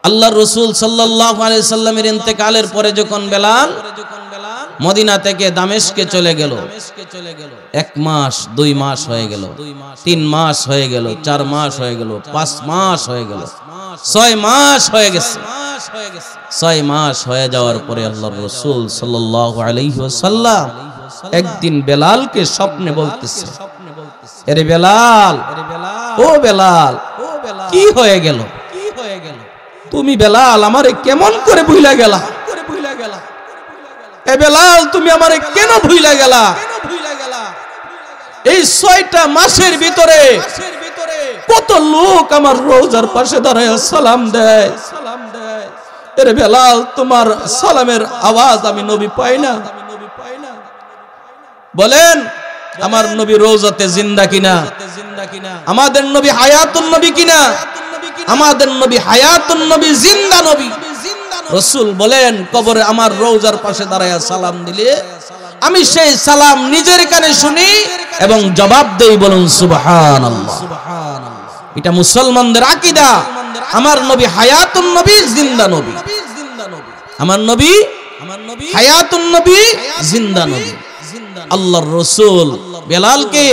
আল্লাহর রাসূল সাল্লাল্লাহু আলাইহি সাল্লামের ইন্তেকালের পরে যখন বেলাল মদিনা থেকে দামেস্কে চলে গেল, 1 মাস 2 মাস হয়ে গেল, 3 মাস হয়ে গেল, 4 মাস হয়ে গেল, 5 মাস হয়ে গেল, 6 মাস হয়ে গেছে। 6 মাস হয়ে যাওয়ার পরে আল্লাহর রাসূল সাল্লাল্লাহু আলাইহি ওয়াসাল্লাম একদিন বেলালকে স্বপ্নে বলতেছে, আরে বেলাল, ও বেলাল, কি হয়ে গেল? তুমি বেলাল আমারে কেমন করে ভুইলা গেলা? এ বেলাল, তুমি আমারে কেন ভুইলা গেলা? এই 6টা মাসের ভিতরে কত লোক আমার রোজার পাশে দাঁড়ায় সালাম দেয়। আরে বেলাল, তোমার সালামের আওয়াজ আমি নবী পাই না। বলেন, আমার নবী রোজাতে জিন্দা কিনা? আমাদের নবী হায়াতুন নবী কিনা? আমাদের নবী হায়াতুন নবী, জিন্দা নবী। রাসূল বলেন, কবরে আমার রওজার পাশে দাঁড়ায়া সালাম দিলে আমি সেই সালাম নিজের কানে শুনি এবং জবাব দেই, বলুন সুবহানাল্লাহ। এটা মুসলমানদের আকীদা। আমার নবী হায়াতুন নবী, জিন্দা নবী। আমার নবী হায়াতুন নবী, জিন্দা নবী। আল্লাহর রাসূল বেলালকে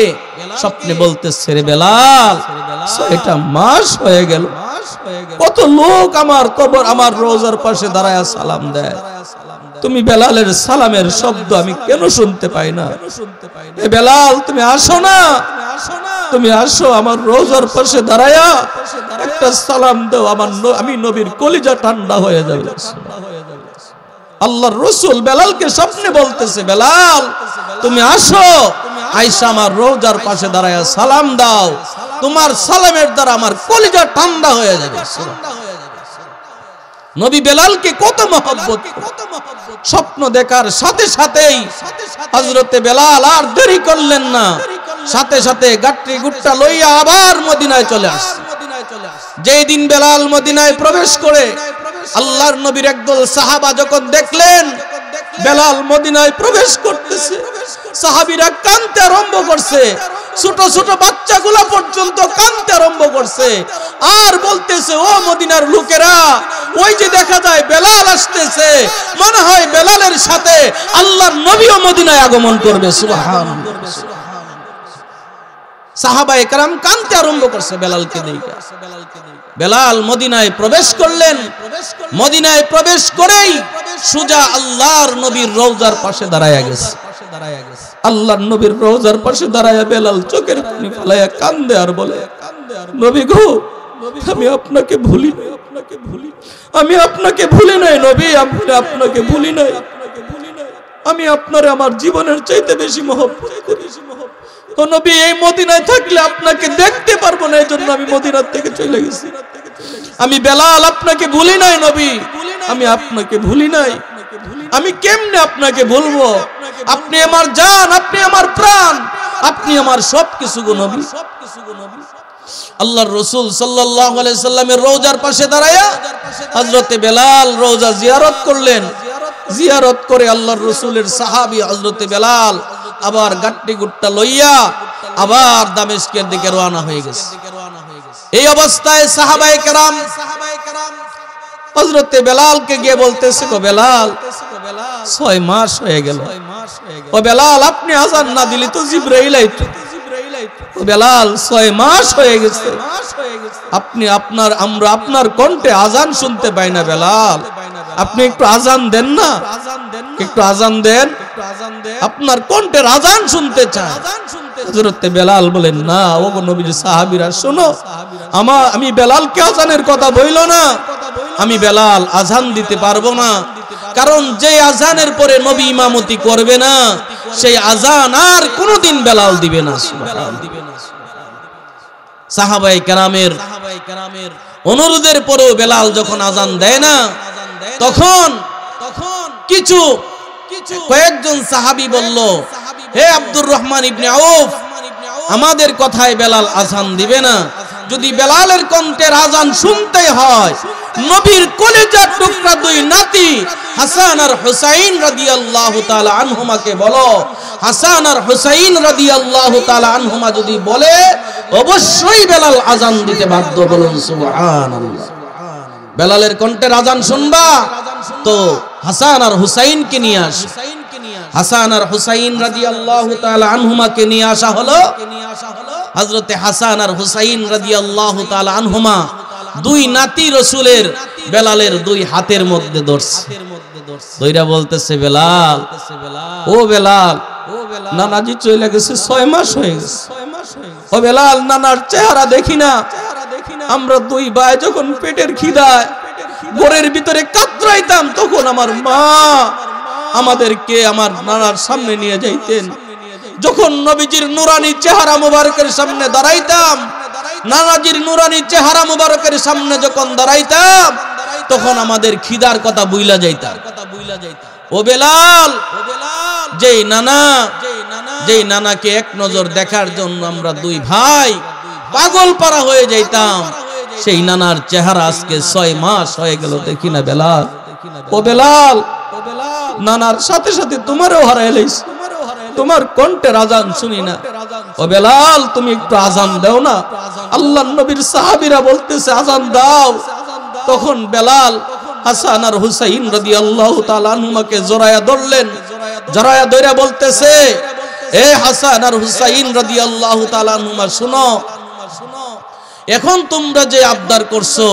স্বপ্নে বলতেছে, রে বেলাল, 6টা মাস হয়ে গেল, কত লোক আমার কবর আমার রোজার পাশে দাঁড়ায়া সালাম দেয়, তুমি বেলালের সালামের শব্দ আমি কেন শুনতে পাই না? এ বেলাল, তুমি আসো না, তুমি আসো, আমার রোজার পাশে দাঁড়ায়া একটা সালাম দাও, আমি নবীর কলিজা ঠান্ডা হয়ে যাবে। আল্লাহর রাসূল বেলালকে স্বপ্নে বলতেছে, বেলাল তুমি আসো, আয়েশা আমার রওজার পাশে দাঁড়ায়া সালাম দাও, তোমার সালামের দ্বারা আমার কলিজা ঠান্ডা হয়ে যাবে। নবী বেলালকে কত মহব্বত। স্বপ্ন দেখার সাথে সাথেই হযরতে বেলাল আর দেরি করলেন না, সাথে সাথে গাট্টি গুট্টা লইয়া আবার মদিনায় চলে আসছে। যেই দিন বেলাল মদিনায় প্রবেশ করে আল্লাহর নবীর একদল সাহাবা যখন দেখলেন বেলাল মদিনায় প্রবেশ করতেছে, সাহাবীরা কাঁদতে আরম্ভ করছে, ছোট ছোট বাচ্চাগুলা পর্যন্ত কাঁদতে আরম্ভ করছে আর বলতেছে, ও মদিনার লোকেরা, ওই যে দেখা যায় বেলাল আসতেছে, মনে হয় বেলালের সাথে আল্লাহর নবীও মদিনায় আগমন করবে। সুবহানাল্লাহ। সাহাবায়ে কেরাম কাঁদতে আরম্ভ করছে বেলালকে দেখে। বেলাল মদিনায় প্রবেশ করলেন। মদিনায় প্রবেশ করেই সুজা আল্লাহর নবীর রওজার পাশে দাঁড়ায়া গেছে। আল্লাহর নবীর রওজার পাশে দাঁড়ায়া বেলাল চোখের পানি ফেলায়া কান্দে আর বলে, নবী গো, আমি আপনাকে ভুলি নাই, আমি আপনাকে ভুলি নাই নবী, আমি আপনাকে ভুলি নাই, আমি আপনারে আমার জীবনের চাইতে বেশি মহব্বত করি। ও নবী, এই মদিনায় থাকলে আপনাকে দেখতে পারবো না, এজন্য আমি মদিনার থেকে চলে গেছি। আমি বেলাল আপনাকে ভুলি নাই নবী, আমি আপনাকে ভুলি নাই। আমি কেমনে আপনাকে ভুলবো? আপনি আমার জান, আপনি আমার প্রাণ, আপনি আমার সবকিছু গো নবী। আল্লাহর রাসূল সাল্লাল্লাহু আলাইহি সাল্লামের রওজার পাশে দাঁড়ায়া হযরতে বেলাল রওজা জিয়ারত করলেন। জিয়ারত করে আল্লাহর রাসূলের সাহাবী হযরতে বেলাল আবার গাট্টি গুট্টা লইয়া আবার দামেস্কের দিকে রওনা হয়ে গেছে। এই অবস্থায় সাহাবায়ে কেরাম হযরতে বেলালকে গিয়ে বলতেছে, গো বেলাল, 6 মাস হয়ে গেল, ও বেলাল আপনি আযান না দিলে তো জিবরাইল আইতো। ও বেলাল, 6 মাস হয়ে গেছে, আমরা আপনার কণ্ঠে আযান শুনতে পাই না। বেলাল, আপনি একটু আযান দেন না, একটু আযান দেন, আপনার কণ্ঠের আযান শুনতে চাই। হযরতে বেলাল বলেন, না ওগো নবীর সাহাবীরা শোনো, আমি বেলালকে আযানের কথা বইল না, আমি বেলাল আযান দিতে পারবো না, কারণ যে আযানের পরে নবী ইমামতি করবে না সেই আযান আর কোনোদিন বেলাল দিবে না। সাহাবায়ে কেরামের অনুরোধের পরেও বেলাল যখন আযান দেয় না, তখন কয়েকজন সাহাবী বলল, হে আব্দুর রহমান ইবনে আউফ, আমাদের কথায় বেলাল আযান দিবে না, যদি বেলালের কণ্ঠের আযান শুনতে হয়, নবীর কলিজার টুকরা 2 নাতি হাসান আর হুসাইন রাদিয়াল্লাহু তাআলা আনহুমাকে বলো। হাসান আর হুসাইন রাদিয়াল্লাহু তাআলা আনহুমা যদি বলে অবশ্যই বেলাল আযান দিতে বাধ্য। বলুন সুবহানাল্লাহ। বেলালের কণ্ঠের আযান শুনবা তো হাসান আর হুসাইনকে নিয়ে আসো। হাসান আর হুসাইন রাদিয়াল্লাহু তাআলা আনহুমাকে নিয়ে আসা হলো। হযরতে হাসান আর হুসাইন রাদিয়াল্লাহু তাআলা আনহুমা দুই নাতি রাসূলের বেলালের দুই হাতের মধ্যে ধরছে। দইরা বলতেছে, বেলাল, ও বেলাল, নানাজি চলে গেছে, 6 মাস হয়ে গেছে। ও বেলাল, নানার চেহারা দেখি না। আমরা দুই ভাই যখন পেটের খিদায় ঘরের ভিতরে কাতরাইতাম, তখন আমার মা আমাদেরকে আমার নানার সামনে নিয়ে যাইতেন। যখন নবীজির নুরানি চেহারা মুবারকের সামনে দাঁড়াইতাম, নানাজির নুরানি চেহারা মুবারকের সামনে যখন দাঁড়াইতাম, তখন আমাদের খিদার কথা বুইলা যাইতাম। ও বেলাল, যেই নানাকে এক নজর দেখার জন্য আমরা দুই ভাই পাগল পারা হয়ে যাইতাম, সেই নানার চেহারা আজকে 6 মাস হয়ে গেল দেখি না বেলাল। ও বেলাল, নানার সাথে সাথে তোমারও হারাইলাইছ, তোমার কণ্ঠের আযান শুনি না। ও বেলাল, তুমি একটু আযান দাও না। আল্লাহর নবীর সাহাবীরা বলতেছে আযান দাও। তখন বেলাল হাসান আর হুসাইন রাদিয়াল্লাহু তাআলা আনহুমাকে জড়ায়া ধরলেন। জড়ায়া ধরে বলতেছে, এ হাসান আর হুসাইন রাদিয়াল্লাহু তাআলা আনহুমা, শুনো, এখন তোমরা যে আবদার করছো,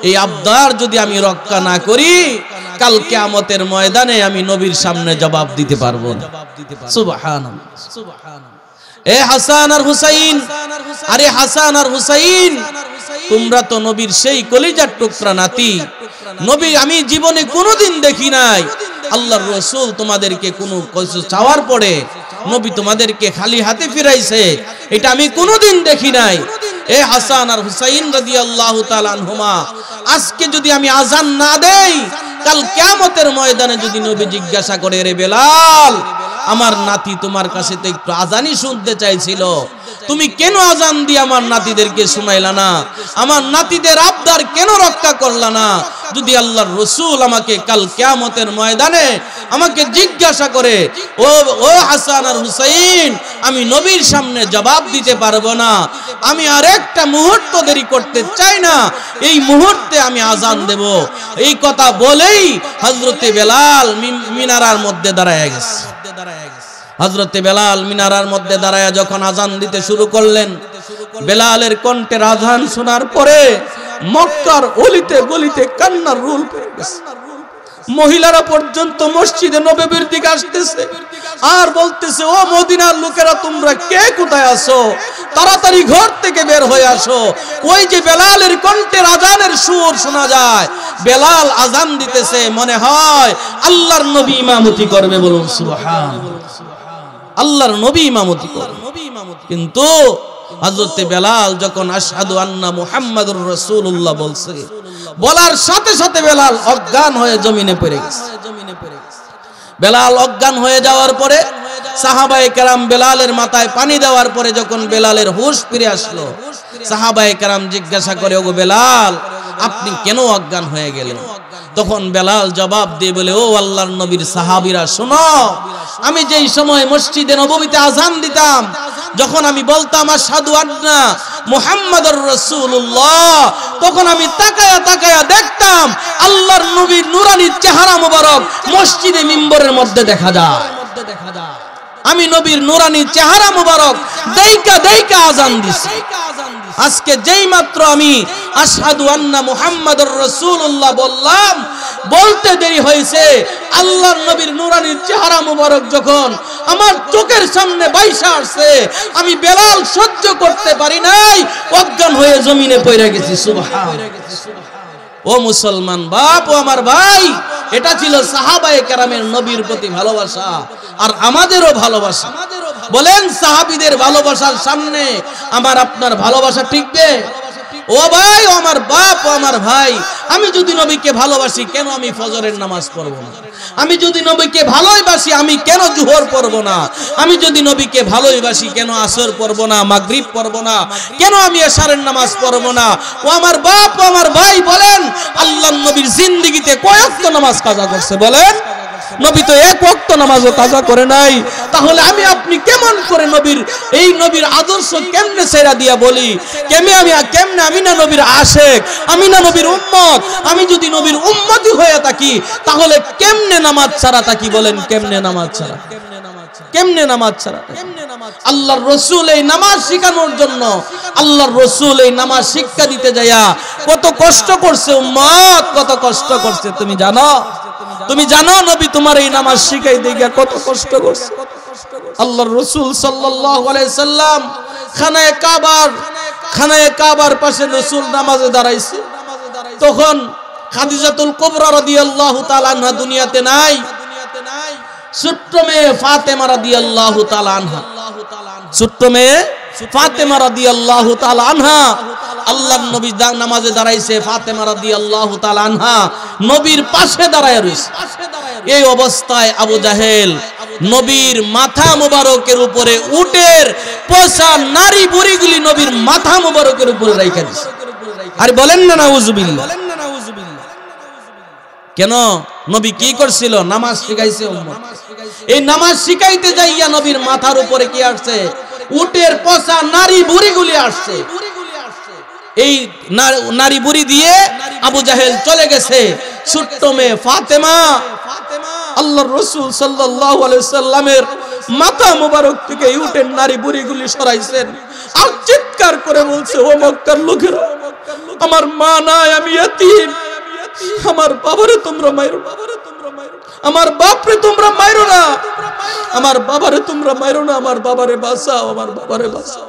এই আবদার যদি আমি রক্ষা না করি, কাল কিয়ামতের ময়দানে আমি নবীর সামনে জবাব দিতে পারবো না। সুবহানাল্লাহ, সুবহানাল্লাহ। এ হাসান আর হুসাইন, আরে হাসান আর হুসাইন, তোমরা তো নবীর সেই কলিজার টুকরা নাতি। নবী আমি জীবনে কোনোদিন দেখি নাই আল্লাহর রাসূল তোমাদেরকে কোনো কিছু চাওয়ার পরে নবী তোমাদেরকে খালি হাতে ফিরাইছে, এটা আমি কোনোদিন দেখি নাই। এ হাসান আর হুসাইন রাদিয়াল্লাহু তাআলা আনহুমা, আজকে যদি আমি আযান না দেই, কাল কিয়ামতের ময়দানে যদি নবী জিজ্ঞাসা করে, রে বেলাল, আমার নাতি তোমার কাছে তো একটু আযানই শুনতে চাইছিল, তুমি কেন আযান দিয়ে আমার নাতিদেরকে শুনাইলা না? আমার নাতিদের আবদার কেন রক্ষা করলা না? যদি আল্লাহর রাসূল আমাকে কাল কিয়ামতের ময়দানে আমাকে জিজ্ঞাসা করে, ও হাসান আর হুসাইন, আমি নবীর সামনে জবাব দিতে পারবো না, আমি আর একটা মুহূর্ত দেরি করতে চাই না, এই মুহূর্তে আমি আযান দেব। এই কথা বলেই হযরতে বেলাল মিনারার মধ্যে দাঁড়ায় গেছে। হযরতে বেলাল মিনারার মধ্যে দাঁড়ায়া যখন আযান দিতে শুরু করলেন, বেলালের কণ্ঠের আযান শোনার পরে মক্কার অলিতে গলিতে কান্নার রোল পড়ে গেছে। মহিলারা পর্যন্ত মসজিদে নববীর দিকে আসতেছে আর বলতেছে, ও মদিনার লোকেরা, তোমরা কে কোথায় আছো? তাড়াতাড়ি ঘর থেকে বের হয়ে আসো। ওই যে বেলালের কণ্ঠের আযানের সুর শোনা যায়, বেলাল আযান দিতেছে, মনে হয় আল্লাহর নবী ইমামতি করবে। বলুন সুবহানাল্লাহ। আল্লাহর নবী ইমামতি করবে। কিন্তু হযরতে বেলাল যখন আশহাদু আন্না মুহাম্মাদুর রাসূলুল্লাহ বলছে, বলার সাথে সাথে বেলাল অজ্ঞান হয়ে জমিনে পড়ে গেছে। বেলাল অজ্ঞান হয়ে যাওয়ার পরে সাহাবায়ে কেরাম বেলালের মাথায় পানি দেওয়ার পরে যখন বেলালের হুঁশ ফিরে আসলো, সাহাবায়ে কেরাম জিজ্ঞাসা করে, ওগো বেলাল, আপনি কেন অজ্ঞান হয়ে গেলেন? তখন বেলাল জবাব দিয়ে বলে, ও আল্লাহর নবীর সাহাবীরা, শোনো, আমি যেই সময় মসজিদে নববীতে আযান দিতাম, যখন আমি বলতাম আশহাদু আন্না মুহাম্মাদুর রাসূলুল্লাহ, তখন আমি তাকায়া তাকায়া দেখতাম আল্লাহর নবীর নুরানি চেহারা মোবারক মসজিদে মিম্বরের মধ্যে দেখা যায়। আমি নবীর নুরানি চেহারা মোবারক দেইকা দেইকা আযান দিছি। আজকে যেই মাত্র আমি আশহাদু আন্না মুহাম্মাদুর রাসূলুল্লাহ বললাম, বলতে দেরি হয়েছে, আল্লাহর নবীর নুরানি চেহারা মোবারক যখন আমার চোখের সামনে বাইসা আসছে, আমি বেলাল সহ্য করতে পারি নাই, অজ্ঞান হয়ে জমিনে পড়ে গেছি। সুবহানাল্লাহ। ও মুসলমান বাপ, ও আমার ভাই, এটা ছিল সাহাবায়ে কেরামের নবীর প্রতি ভালোবাসা আর আমাদেরও ভালোবাসা। বলেন, সাহাবীদের ভালোবাসার সামনে আমার আপনার ভালোবাসা টিকবে? ও ভাই, ও আমার বাপ, ও আমার ভাই, আমি যদি নবীকে ভালোবাসি কেন আমি ফজরের নামাজ পড়ব না? আমি যদি নবীকে ভালোবাসি আমি কেন জোহর পড়ব না? আমি যদি নবীকে ভালোবাসি কেন আসর পড়ব না, মাগরিব পড়ব না, কেন আমি এশারের নামাজ পড়ব না? ও আমার বাপ, ও আমার ভাই, বলেন আল্লাহর নবীর জিন্দেগিতে কয় ওয়াক্ত নামাজ কাজা করছে? বলেন। নবী তো এক ওয়াক্ত নামাজও কাজা করে নাই। তাহলে আমি আপনি কেমন করে নবীর আদর্শ কেমনে ছেড়া দিয়া বলি? কেমনে আমি না নবীর আশেক, আমি না নবীর উম্মত? আমি যদি নবীর উম্মতি হয়ে থাকি তাহলে কেমনে নামাজ ছাড়া থাকি? বলেন কেমনে নামাজ ছাড়া? কেমনে নামাজ ছাড়া? আল্লাহর রাসূল এই নামাজ শিখানোর জন্য, আল্লাহর রাসূল এই নামাজ শিক্ষা দিতে যায়া কত কষ্ট করছে উম্মত, কত কষ্ট করছে তুমি জানো? তুমি জানো নবী তোমার এই নামাজ শিখাইতে গিয়া কত কষ্ট করছে? আল্লাহর রাসূল সাল্লাল্লাহু আলাইহি সাল্লাম খানায়ে কাবার পাশে রাসূল নামাজে দাঁড়াইছে। তখন খাদিজাতুল কুবরা রাদিয়াল্লাহু তাআলা আনহা দুনিয়াতে নাই। ছোট্ট মেয়ে ফাতেমা রাদিয়াল্লাহু তাআলা আনহা, ছোট্ট মেয়ে ফাতেমা রাদিয়াল্লাহু তাআলা আনহা আল্লাহর নবী নামাজে দাঁড়াইছে। ফাতেমা রাদিয়াল্লাহু তাআলা আনহা নবীর পাশে দাঁড়ায় রইছে। এই অবস্থায় আবু জাহেল নবীর মাথা মোবারকের উপরে উটের পচা নারী বুড়িগুলি নবীর মাথা মোবারকের উপরে রাইখা দিছে। আর বলেন না নাউজুবিল্লাহ। কেন? নবী কি করছিল? নামাজ শিখাইছে উম্মত। এই নামাজ শিখাইতে যাইয়া নবীর মাথার উপরে কি আসছে? উটের পচা নারী বুড়িগুলি আসছে। এই নারী বুড়ি দিয়ে আবু জাহেল চলে গেছে। ছোট্ট মেয়ে ফাতেমা আল্লাহর রাসূল সাল্লাল্লাহু আলাইহি সাল্লামের মাথা মোবারক থেকে উটের নারী বুড়িগুলি সরাইছেন। আর চিৎকার করে বলছে, ও মক্কার লোকেরা, আমার মা নাই, আমি ইয়াতীম, আমার বাবারে তোমরা মাইরো, আমার বাপরে তোমরা মাইরো না, আমার বাবারে তোমরা মাইরো না, আমার বাবারে বাঁচাও, আমার বাবারে বাঁচাও।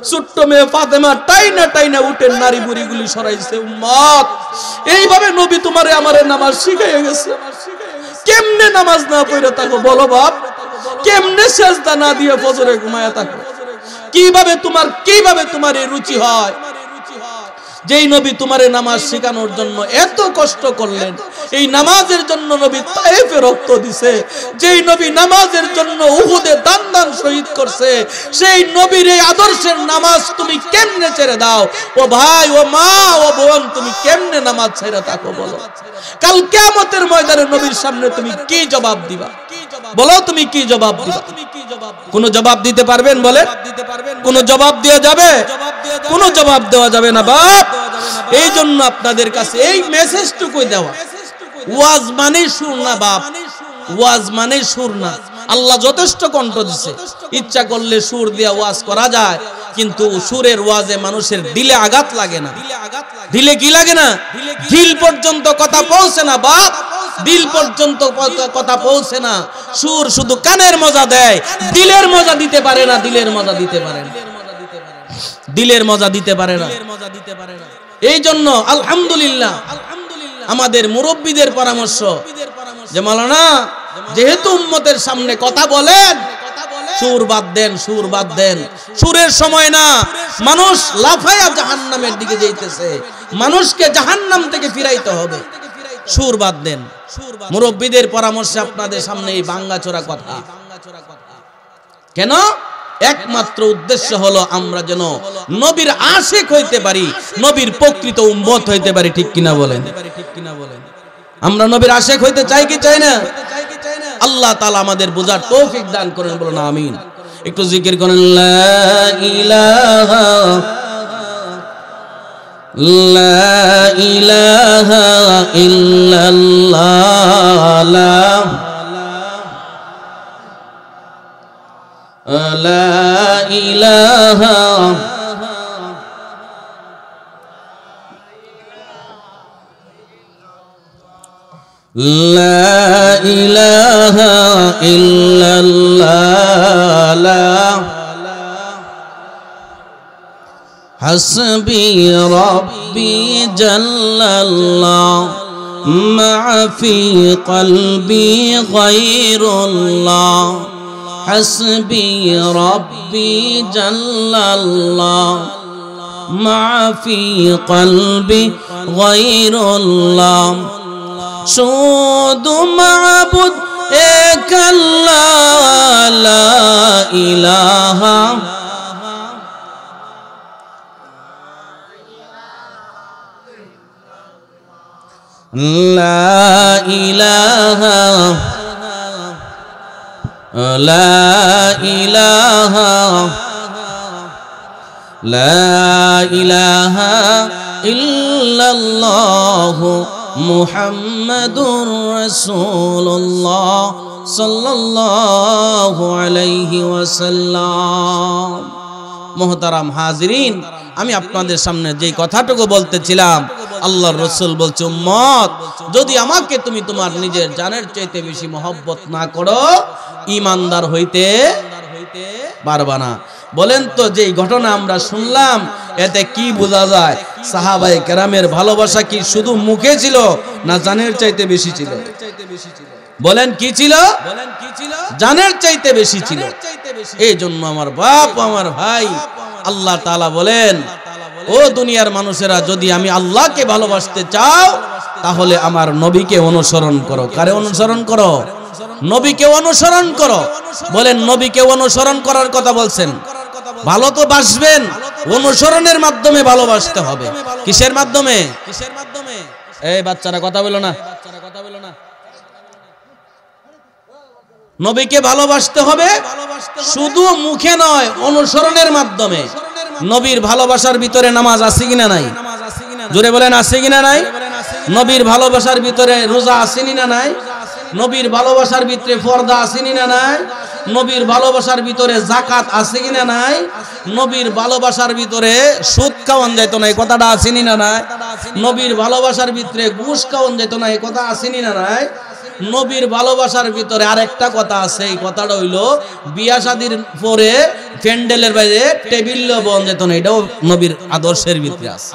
ছোট্ট মেয়ে ফাতেমা টাইনা টাইনা উটের নারী বুড়িগুলি সরাইছে। উম্মত, এইভাবে নবী তোমারে আমারে নামাজ শিখাইয়া গেছে। কেমনে নামাজ না পড়ে থাকো বলো বাপ? কেমনে সেজদা না দিয়ে ফজরে ঘুমায়া থাকো? কিভাবে তোমার এই রুচি হয়? যেই নবী তোমারে নামাজ শেখানোর জন্য এত কষ্ট করলেন, এই নামাজের জন্য নবী তায়েফে রক্ত দিছে, যেই নবী নামাজের জন্য উহুদে দান শহীদ করছে, সেই নবীর এই আদর্শের নামাজ তুমি কেমনে ছেড়ে দাও? ও ভাই, ও মা, ও বোন, তুমি কেমনে নামাজ ছেড়ে থাকো বলো? কাল কিয়ামতের ময়দানে নবীর সামনে তুমি কি জবাব দিবা? বলো তুমি কি জবাব দিবা? কোন জবাব দিতে পারবেন? বলে কোন জবাব দেওয়া যাবে? কোন জবাব দেওয়া যাবে না বাপ। এই জন্য আপনাদের কাছে এই মেসেজটুকুই দেওয়া, ওয়াজ মানে সুর না বাপ, ওয়াজ মানে সুর না। আল্লাহ যথেষ্ট কণ্ঠ দিছে, ইচ্ছা করলে সুর দিয়ে ওয়াজ করা যায়, কিন্তু সুরের ওয়াজে মানুষের দিলে আঘাত লাগে না। দিলে কি লাগে না? দিল পর্যন্ত কথা পৌঁছে না বাপ, দিল পর্যন্ত কথা পৌঁছে না। সুর শুধু কানের মজা দেয়, দিলের মজা দিতে পারে না, দিলের মজা দিতে পারে না, দিলের মজা দিতে পারে না। এই জন্য আলহামদুলিল্লাহ আমাদের মুরব্বীদের পরামর্শ যে মাওলানা যেহেতু উম্মতের সামনে কথা বলেন, সুর বাদ দেন, সুর বাদ দেন। সুরের সময় না, মানুষ লাফায়া জাহান্নামের দিকে যাইতেছে, মানুষকে জাহান্নাম থেকে ফিরাইতে হবে। সুর বাদ দেন। মুরব্বীদের পরামর্শে আপনাদের সামনে এই ভাঙ্গাচোরা কথা। কেন? একমাত্র উদ্দেশ্য হলো আমরা যেন নবীর আশিক হইতে পারি, নবীর প্রকৃত উম্মত হইতে পারি। ঠিক কিনা বলেন? আমরা নবীর আশিক হইতে চাই কি চাই না? আল্লাহ তাআলা আমাদের বুঝার তৌফিক দান করেন, বলুন আমিন। একটু জিকির করেন, লা ইলাহা লা ইলাহা ইল্লাল্লাহ, লা ইলাহা লা ইলাহা ইল্লাল্লাহ, হাসবি রাব্বি জাল্লাল্লাহ, মা ফি কলবি গায়রুল্লাহ, হাসবি রাব্বি জাল্লাল্লাহ, মা ফি কলবি গায়রুল্লাহ শুধু মাবুদ এক আল্লাহ লা ইলাহা লা ইলাহা লা ইলাহা লা ইলাহা ইল্লাল্লাহ মুহাম্মাদুর রাসূলুল্লাহ সাল্লাল্লাহু আলাইহি ওয়াসাল্লাম। মুহতারাম হাজিরিন, আমি আপনাদের সামনে যেই কথাটুকু বলতেছিলাম, আল্লাহর রাসূল বলছে, উম্মত যদি আমাকে তুমি তোমার নিজের জানের চাইতে বেশি মহব্বত না করো, ঈমানদার হইতে পারবা না। বলেন তো, যেই ঘটনা আমরা শুনলাম এতে কি বোঝা যায়? সাহাবায়ে কেরামের ভালোবাসা কি শুধু মুখে ছিল না জানের চাইতে বেশি ছিল? বলেন কি ছিল? জানের চাইতে বেশি ছিল। এই জন্য আমার বাপ, আমার ভাই, আল্লাহ তাআলা বলেন, ও দুনিয়ার মানুষেরা, যদি আমি আল্লাহকে ভালোবাসতে চাও তাহলে আমার নবীকে অনুসরণ করো। কারে অনুসরণ করো? নবীকে অনুসরণ করো। বলেন, নবীকে অনুসরণ করার কথা বলছেন। ভালো তো বাসবেন, অনুসরণের মাধ্যমে ভালোবাসতে হবে। কিসের মাধ্যমে? এই বাচ্চারা কথা বলো না। নবীকে ভালোবাসতে হবে শুধু মুখে নয়, অনুসরণের মাধ্যমে। নবীর ভালোবাসার ভিতরে নামাজ আছে কিনা নাই? জোরে বলেন, আছে কিনা নাই? নবীর ভালোবাসার ভিতরে রোজা আছে না নাই? নবীর ভালোবাসার ভিতরে পর্দা আছে না নাই? নবীর ভালোবাসার ভিতরে যাকাত আছে কিনা নাই? নবীর ভালোবাসার ভিতরে সুদ খাওয়ান যেত না, এই কথাটা আছে না নাই? নবীর ভালোবাসার ভিতরে ঘুষ খাওয়ান যেত না, এই কথা আছে না নাই? নবীর ভালোবাসার ভিতরে আরেকটা কথা আছে, এই কথাটা হইল বিয়া শাদীর পরে প্যান্ডেলের বাইরে টেবিল বন যেত না, এটাও নবীর আদর্শের ভিতরে আছে।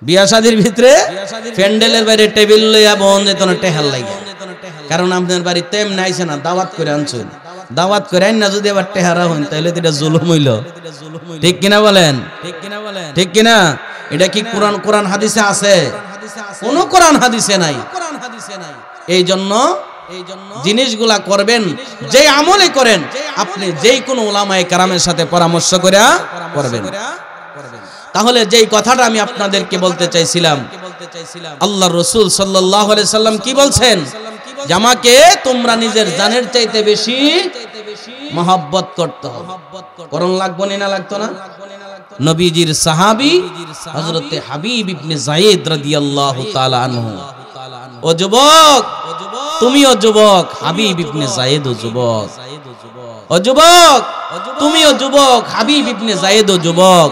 বিয়া শাদীর ভিতরে প্যান্ডেলের বাইরে টেবিল লইয়া বন যেত না, টেহাল লাগে। কারণ আপনার বাড়ি তেম নাইছে না, দাওয়াত করে আনছেন। দাওয়াত করে আইন না যদি আবার টেহারা হন, তাহলে এটা জুলুম হইল। ঠিক কিনা বলেন? ঠিক কিনা? এটা কি কোরআন হাদিসে আছে? কোন কোরআন হাদিসে নাই। এই জন্য জিনিসগুলা করবেন, যে আমলে করেন আপনি যেই কোনো উলামায়ে কেরামের সাথে পরামর্শ করে করবেন। তাহলে যেই কথাটা আমি আপনাদেরকে বলতে চাইছিলাম, আল্লাহর রাসূল সাল্লাল্লাহু আলাইহি সাল্লাম কি বলছেন? যে আমাকে তোমরা নিজের জানের চাইতে বেশি মহব্বত করতে হবে। করণ লাগবো না? লাগতো না? নবীজির সাহাবী হযরতে হাবিব ইবনে যায়েদ রাদিয়াল্লাহু তাআলা আনহু। ও যুবক, তুমিও যুবক, হাবিব ইবনে যায়েদও যুবক। ও যুবক, তুমিও যুবক, হাবিব ইবনে যায়েদও যুবক।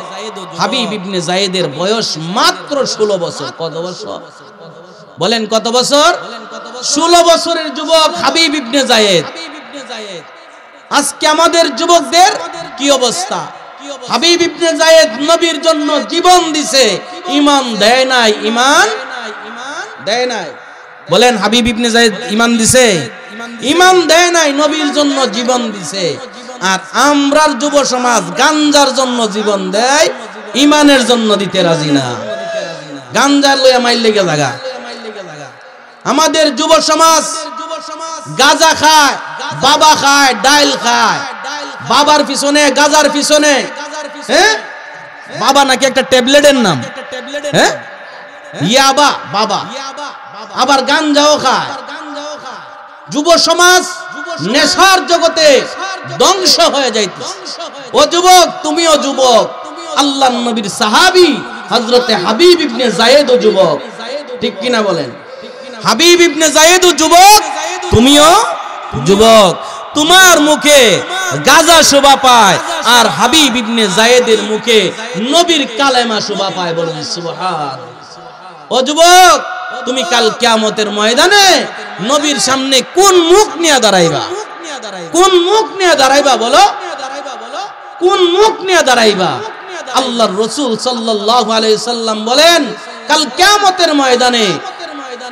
হাবিব ইবনে যায়েদের বয়স মাত্র 16 বছর। কত বছর? বলেন কত বছর? 16 বছরের যুবক হাবিব ইবনে যায়েদ। আজকে আমাদের যুবকদের কি অবস্থা? হাবিব ইবনে যায়েদ নবীর জন্য জীবন দিছে, ঈমান দেয় নাই। ঈমান দেয় নাই। বলেন, হাবিব ইবনে যায়েদ ঈমান দিছে? ঈমান দেয় নাই, নবীর জন্য জীবন দিছে। আর আমরার যুব সমাজ গাঞ্জার জন্য জীবন দেয়, ঈমানের জন্য দিতে রাজি না। গাঞ্জার লইয়া মাইল লেগে লাগা। আমাদের যুব সমাজ গাঁজা খায়, বাবা খায়, ডাইল খায়, বাবার পিছনে, গাজার পিছনে। হ্যাঁ, বাবা নাকি একটা ট্যাবলেটের নাম। হ্যাঁ, ইয়াবা বাবা। আবার গাঞ্জাও খায়। যুব সমাজ নেশার জগতে ধ্বংস হয়ে যাইতেছে। ও যুবক, তুমিও যুবক, আল্লাহর নবীর সাহাবী হযরতে হাবিব ইবনে যায়েদও যুবক। ঠিক কিনা বলেন? হাবিব ইবনে যায়েদও যুবক, তুমিও যুবক। তোমার মুখে গাজা শোভা পায়, আর হাবিব ইবনে যায়েদের মুখে নবীর কালেমা শোভা পায়। বলেন সুবহান। ও যুবক, তুমি কাল কিয়ামতের ময়দানে নবীর সামনে কোন মুখ নিয়ে দাঁড়াইবা? কোন মুখ নিয়ে দাঁড়াইবা? বলো, কোন মুখ নিয়ে দাঁড়াইবা? আল্লাহর রাসূল সাল্লাল্লাহু আলাইহি সাল্লাম বলেন, কাল কিয়ামতের ময়দানে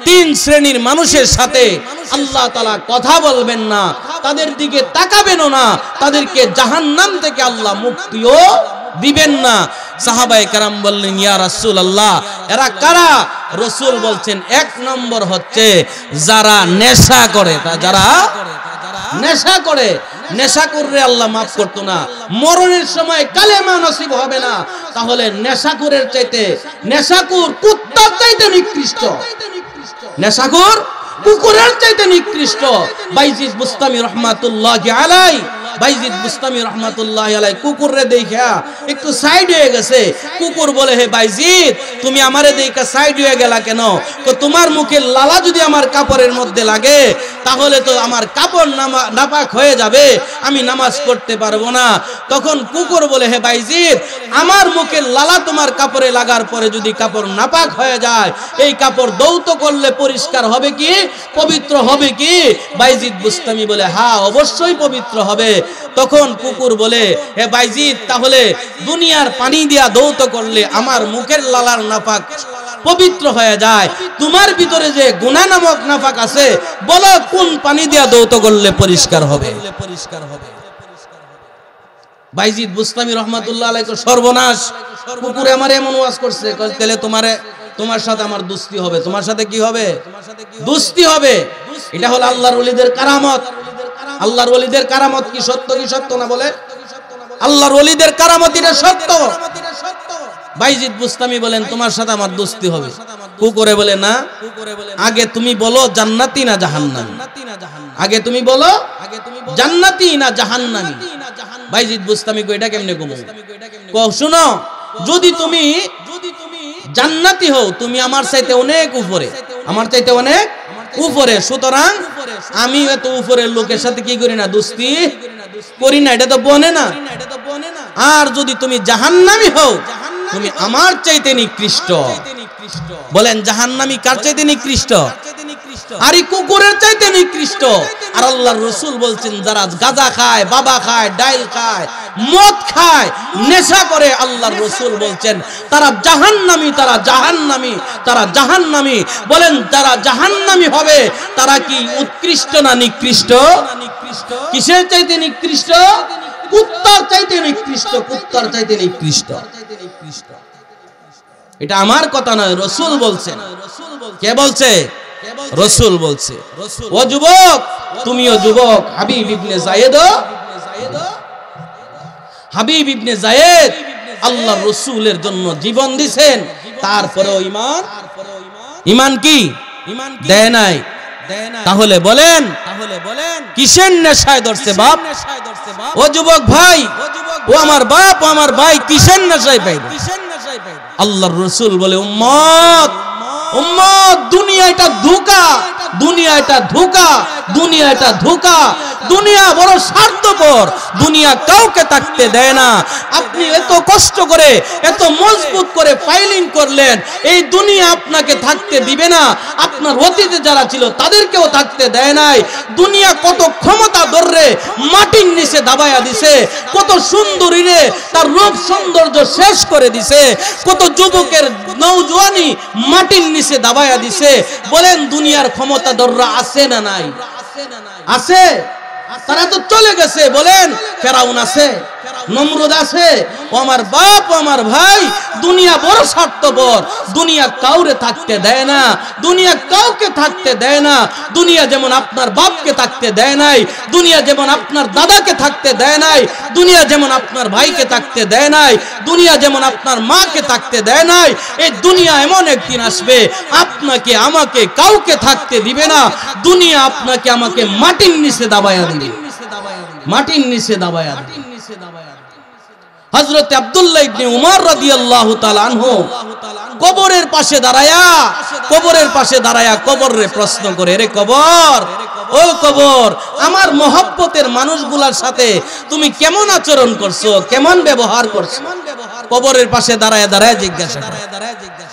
3 শ্রেণীর মানুষের সাথে আল্লাহ তাআলা কথা বলবেন না, তাদের দিকে তাকাবেনও না, তাদেরকে জাহান্নাম থেকে আল্লাহ মুক্তিও দিবেন না। সাহাবায়ে কেরাম বললেন, ইয়া রাসূলুল্লাহ, এরা কারা? রাসূল বলছেন, এক নম্বর হচ্ছে যারা নেশা করে। যারা নেশা করে, নেশা করলে আল্লাহ মাফ করতো না, মরণের সময় কালেমা নসিব হবে না। তাহলে নেশাখোরের চাইতে, নেশাখোর কুত্তার চাইতে নিকৃষ্ট, নেশাখোর কুকুরের চাইতে নিকৃষ্ট। বাইজিদ বুস্তামি রাহমাতুল্লাহি আলাইহি, বাইজিদ বুস্তামি রাহমাতুল্লাহি আলাইহি কুকুররে দেখা একটু সাইড হয়ে গেছে। কুকুর বলে, হে বাইজিদ, তুমি আমারে দেখা সাইড হয়ে গেলা কেন? তো তোমার মুখের লালা যদি আমার কাপড়ের মধ্যে লাগে তাহলে তো আমার কাপড় নাপাক হয়ে যাবে, আমি নামাজ পড়তে পারবো না। তখন কুকুর বলে, হে বাইজিদ, আমার মুখের লালা তোমার কাপড়ে লাগার পরে যদি কাপড় নাপাক হয়ে যায়, এই কাপড় দৌত করলে পরিষ্কার হবে কি, পবিত্র হবে কি? বাইজিদ বুস্তামি বলে, হ্যাঁ, অবশ্যই পবিত্র হবে। তখন কুকুর বলে, হে বাইজিদ, তাহলে দুনিয়ার পানি দিয়া দৌত করলে আমার মুখের লালার নাপাক পবিত্র হয়ে যায়, তোমার ভিতরে যে গুনাহ নামক নাপাক আছে, বলো কোন পানি দিয়া দৌত করলে পরিষ্কার হবে? বাইজিদ বুস্তামি রাহমাতুল্লাহ আলাইহি সর্বনাশ, কুকুরে আমার এমন ওয়াজ করছে, তাহলে তোমার সাথে আমার দুস্তি হবে। তোমার সাথে কি হবে? দুস্তি হবে। এটা হলো আল্লাহর ওলিদের কারামত। আল্লাহর ওলিদের কারামত কি সত্য কি সত্য না? বলে আল্লাহর ওলিদের কারামত এটা সত্য। বাইজিদ বুস্তামি বলেন, তোমার সাথে আমার দোস্তি হবে। কুকুরে বলে, না, আগে তুমি বলো জান্নাতি না জাহান্নামী, আগে তুমি বলো জান্নাতি না জাহান্নামী। বাইজিদ বুস্তামি কো, এটা কেমনে কমু? কো, শুনো, যদি তুমি জান্নাতি হও, তুমি আমার চাইতে অনেক উপরে, আমার চাইতে অনেক উপরে, সুতরাং আমি এত উপরের লোকের সাথে কি করি না, দোস্তি করি না, এটা তো বনে না। আর যদি তুমি জাহান্নামী হও, তুমি আমার চাইতে নিকৃষ্ট। বলেন, জাহান্নামী কার চাইতে নিকৃষ্ট? আর এই কুকুরের চাইতে নিকৃষ্ট। আর আল্লাহর রাসূল বলছেন, যারা গাঁজা খায়, বাবা খায়, ডাইল খায়, মদ খায়, নেশা করে, আল্লাহর রাসূল বলছেন তারা জাহান্নামী, তারা জাহান্নামী, তারা জাহান্নামী। বলেন, তারা জাহান্নামী হবে, তারা কি উৎকৃষ্ট না নিকৃষ্ট? কিসের চাইতে নিকৃষ্ট? কুত্তার চাইতে নিকৃষ্ট, কুত্তার চাইতে নিকৃষ্ট। এটা আমার কথা নয়, রাসূল বলছেন। কে বলছে? রাসূল বলছে। ও যুবক, তুমিও যুবক। হাবিব ইবনে যায়েদ, হাবিব ইবনে যায়েদ আল্লাহর রাসূলের জন্য জীবন দিবেন, তারপরেও ঈমান কি দেয় নাই। তাহলে বলেন, কিসের নেশায় ধরছে বাপ? ও যুবক ভাই, ও আমার বাপ, ও আমার ভাই, কিসের নেশায় পাইল? আল্লাহর রাসূল বলে, উম্মত, উম্মত, দুনিয়া এটা ধোঁকা, দুনিয়া এটা ধোঁকা, দুনিয়া এটা ধোঁকা। দুনিয়া বড় স্বার্থপর, দুনিয়া কাউকে থাকতে দেয় না। আপনি এত কষ্ট করে, এত মজবুত করে ফাইলিং করলেন, এই দুনিয়া আপনাকে থাকতে দিবে না। আপনার অতীতে যারা ছিল তাদেরকেও থাকতে দেয় নাই। দুনিয়া কত ক্ষমতা ধরে মাটির নিচে দাবায়া দিছে, কত সুন্দরী রে তার রূপ সৌন্দর্য শেষ করে দিছে, কত যুবকের নওজোয়ানি মাটির নিচে দাবায়া দিছে। বলেন, দুনিয়ার ক্ষমতা ধররা আছে না নাই? আছে। তারা তো চলে গেছে। বলেন, ফেরাউন আছে, নমরুদ আছে। ও আমার বাপ, ও আমার ভাই, দুনিয়া বড় স্বার্থপর, দুনিয়া কাউরে থাকতে দেয় না, দুনিয়া কাউকে থাকতে দেয় না। দুনিয়া যেমন আপনার বাপকে থাকতে দেয় নাই, দুনিয়া যেমন আপনার দাদাকে থাকতে দেয় নাই, দুনিয়া যেমন আপনার ভাইকে থাকতে দেয় নাই, দুনিয়া যেমন আপনার মাকে থাকতে দেয় নাই, এই দুনিয়া এমন একদিন আসবে আপনাকে আমাকে কাউকে থাকতে দিবে না। দুনিয়া আপনাকে আমাকে মাটির নিচে দাবায়া দিবে, মাটির নিচে দাবায়া দিবে। হযরত আব্দুল্লাহ ইবনে উমর রাদিয়াল্লাহু তাআলা আনহু কবরের পাশে দাঁড়ায়া, কবরের পাশে দাঁড়ায়া কবরে প্রশ্ন করে, রে কবর, ও কবর, আমার মহব্বতের মানুষগুলোর সাথে তুমি কেমন আচরণ করছো, কেমন ব্যবহার করছো? কবরের পাশে দাঁড়ায়া দাঁড়ায়া জিজ্ঞাসা করে,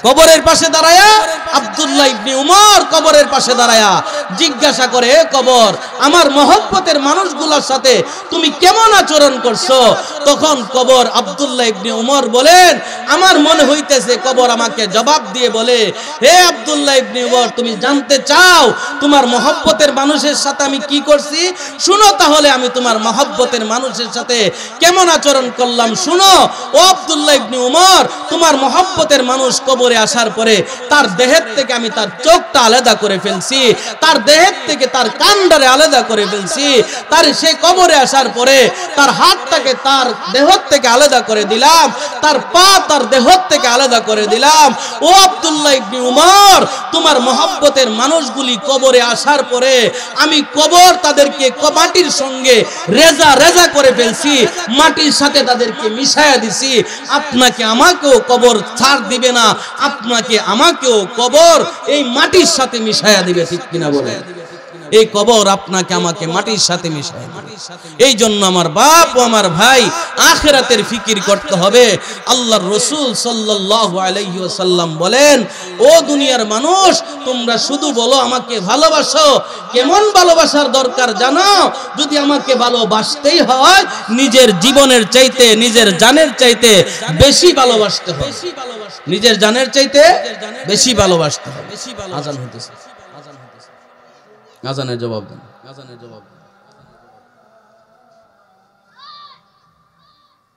কবরের পাশে দাঁড়ায়া আব্দুল্লাহ ইবনে উমর কবরের পাশে দাঁড়ায়া জিজ্ঞাসা করে, কবর, আমার মহব্বতের মানুষগুলোর সাথে তুমি কেমন আচরণ করছো? তখন কবর আব্দুল্লাহ ইবনে উমর বলেন, আমার মনে হইতেছে কবর আমাকে জবাব দিয়ে বলে, হে আব্দুল্লাহ ইবনে উমর, তুমি জানতে চাও তোমার মহব্বতের মানুষের সাথে আমি কি করছি? শুনো তাহলে আমি তোমার মহব্বতের মানুষের সাথে কেমন আচরণ করলাম শুনো। ও আব্দুল্লাহ ইবনে উমর, তোমার মহব্বতের মানুষ কবরে আসার পরে তার দেহের থেকে আমি তার চোখটা আলাদা করে ফেলছি, তার দেহের থেকে তার কানটারে আলাদা করে ফেলছি, তার সে কবরে আসার পরে তার হাতটাকে তার দেহ থেকে আলাদা করে দিলাম, তার পা তার দেহ থেকে আলাদা করে দিলাম। ও আব্দুল্লাহ ইবনে উমর, তোমার মহব্বতের মানুষগুলি কবরে আসার পরে আমি কবর তাদেরকে মাটির সঙ্গে রেজা রেজা করে ফেলছি, মাটির সাথে তাদেরকে মিশায়া দিছি। আপনাকে আমাকেও কবর ছাড় দিবে না, আপনাকে আমাকেও কবর এই মাটির সাথে মিশায়া দিবে, ঠিক কিনা বলে? এই কবর আপনাকে আমাকে মাটির সাথে মিশায়। এই জন্য আমার বাপ ও আমার ভাই, আখিরাতের ফিকির করতে হবে। আল্লাহর রাসূল সাল্লাল্লাহু আলাইহি ওয়াসাল্লাম বলেন, ও দুনিয়ার মানুষ, তোমরা শুধু বলো আমাকে ভালোবাসো। কেমন ভালোবাসার দরকার জানো? যদি আমাকে ভালোবাসতেই হয়, নিজের জীবনের চাইতে, নিজের জানের চাইতে বেশি ভালোবাসতে হবে। নিজের জানের চাইতে বেশি ভালোবাসতে হবে। আজান হইতেছে, আজানের জবাব দেন, আজানের জবাব দেন।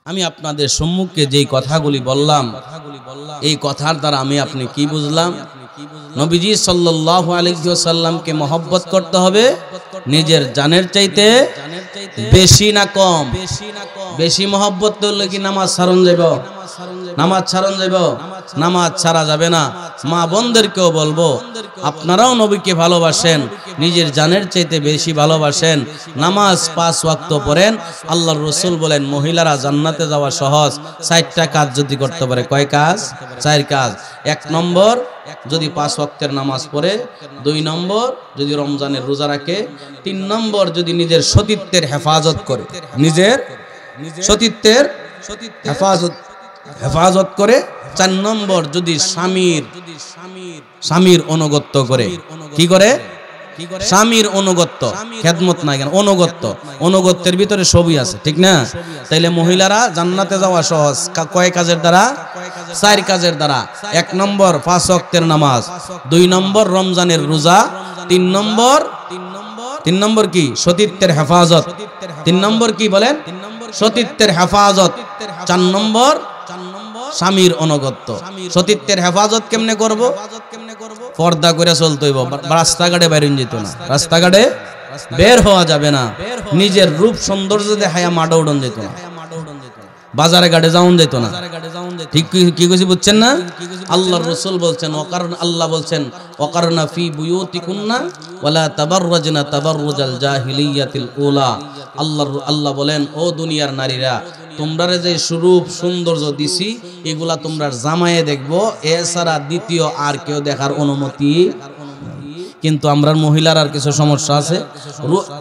আমি আপনাদের সম্মুখে যেই কথাগুলি বললাম, এই কথার দ্বারা আমি আপনি কি বুঝলাম? নবীজি সাল্লাল্লাহু আলাইহি ওয়াসাল্লামকে মহব্বত করতে হবে নিজের জানের চাইতে বেশি না কম? বেশি মহব্বত করলে কি নামাজ ছাড়ন যাইব? নামাজ ছাড়ন যাইব? নামাজ ছাড়া যাবে না। মা বোনদেরকেও বলবো, আপনারাও নবীকে ভালোবাসেন, নিজের জানের চাইতে বেশি ভালোবাসেন, নামাজ 5 ওয়াক্ত পড়েন। আল্লাহর রাসূল বলেন, মহিলারা জান্নাতে যাওয়া সহজ 4টা কাজ যদি করতে পারে। কয় কাজ? 4 কাজ। 1 নম্বর, যদি 5 ওয়াক্তের নামাজ পড়ে। 2 নম্বর, যদি রমজানের রোজা রাখে। 3 নম্বর, যদি নিজের সতীত্বের হেফাজত করে, নিজের সতীত্বের হেফাজত করে। 4 নম্বর, যদি স্বামীর অনুগত্য করে। কি করে? স্বামীর অনুগত্য, খেদমত না, কেন অনুগত্য। অনুগত্যের ভিতরে সবই আছে, ঠিক না? তাইলে মহিলারা জান্নাতে যাওয়া সহজ কয় কাজের দ্বারা? 4 কাজের দ্বারা। 1 নম্বর 5 ওয়াক্তের নামাজ, 2 নম্বর রমজানের রোজা, 3 নম্বর কি? সতীত্বের হেফাজত। 3 নম্বর কি বলেন? সতীত্বের হেফাজত। 4 নম্বর স্বামীর অনুগত্য। সতীত্বের হেফাজত কেমনে করব? পর্দা করে চলতে হইব, রাস্তাঘাটে বাইরে যেত না, রাস্তাঘাটে বের হওয়া যাবে না, নিজের রূপ সৌন্দর্য দেখায়া মাডা উড়ন যেত না, বাজারে ঘাটে যাওন যেত না। ঠিক কি কইছি বুঝছেন না? আল্লাহর রাসূল বলছেন, আল্লাহ বলছেন, ওয়াকারনা ফি বুয়ুতিকুন্না ওয়ালা তাবাররাজনা তাবাররুজাল জাহিলিয়াতিল উলা। আল্লাহ বলেন, ও দুনিয়ার নারীরা, তোমরা যে স্বরূপ সৌন্দর্য দিছি, এগুলা তোমরা জামায়ে দেখবো, এছাড়া দ্বিতীয় আর কেউ দেখার অনুমতি। কিন্তু আমরা মহিলার আর কিছু সমস্যা আছে।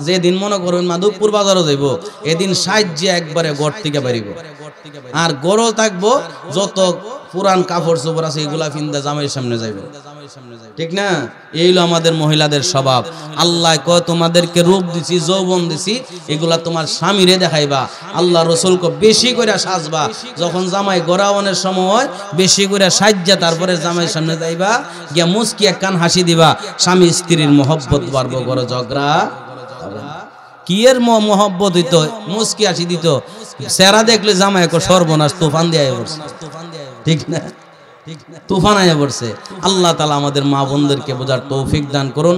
যেদিন মনে করবেন মাধবপুর বাজারও যাইব, এদিন সাহায্যে একবারে গড় থেকে বাড়িব, আর গড়ও থাকবো, যত পুরান কাপড় চোপড় আছে এগুলা ফিন্দা জামাইয়ের সামনে যাইব, ঠিক না? এই হলো আমাদের মহিলাদের স্বভাব। আল্লাহ কয়, তোমাদেরকে রূপ দিছি, যৌবন দিছি, এগুলা তোমার স্বামীরে দেখাইবা। আল্লাহ রাসূলকে বেশি করে সাজবা, যখন জামাই গড়াওয়ানের সময় বেশি করে সাজ্জা, তারপরে জামাইয়ের সামনে যাইবা, গিয়া মুস্কি এক কান হাসি দিবা, স্বামী স্ত্রীর মহব্বত বাড়বো, ঘরে ঝগড়া কি এর মহব্বত হইত, মুস্কি হাসি দিত। চেহারা দেখলে জামাই সর্বনাশ, তুফান দিয়ে পড়ছে, ঠিক না? তুফান আয়া পড়ছে। আল্লাহ তাআলা আমাদের মা বোনদেরকে বোঝার তৌফিক দান করুন।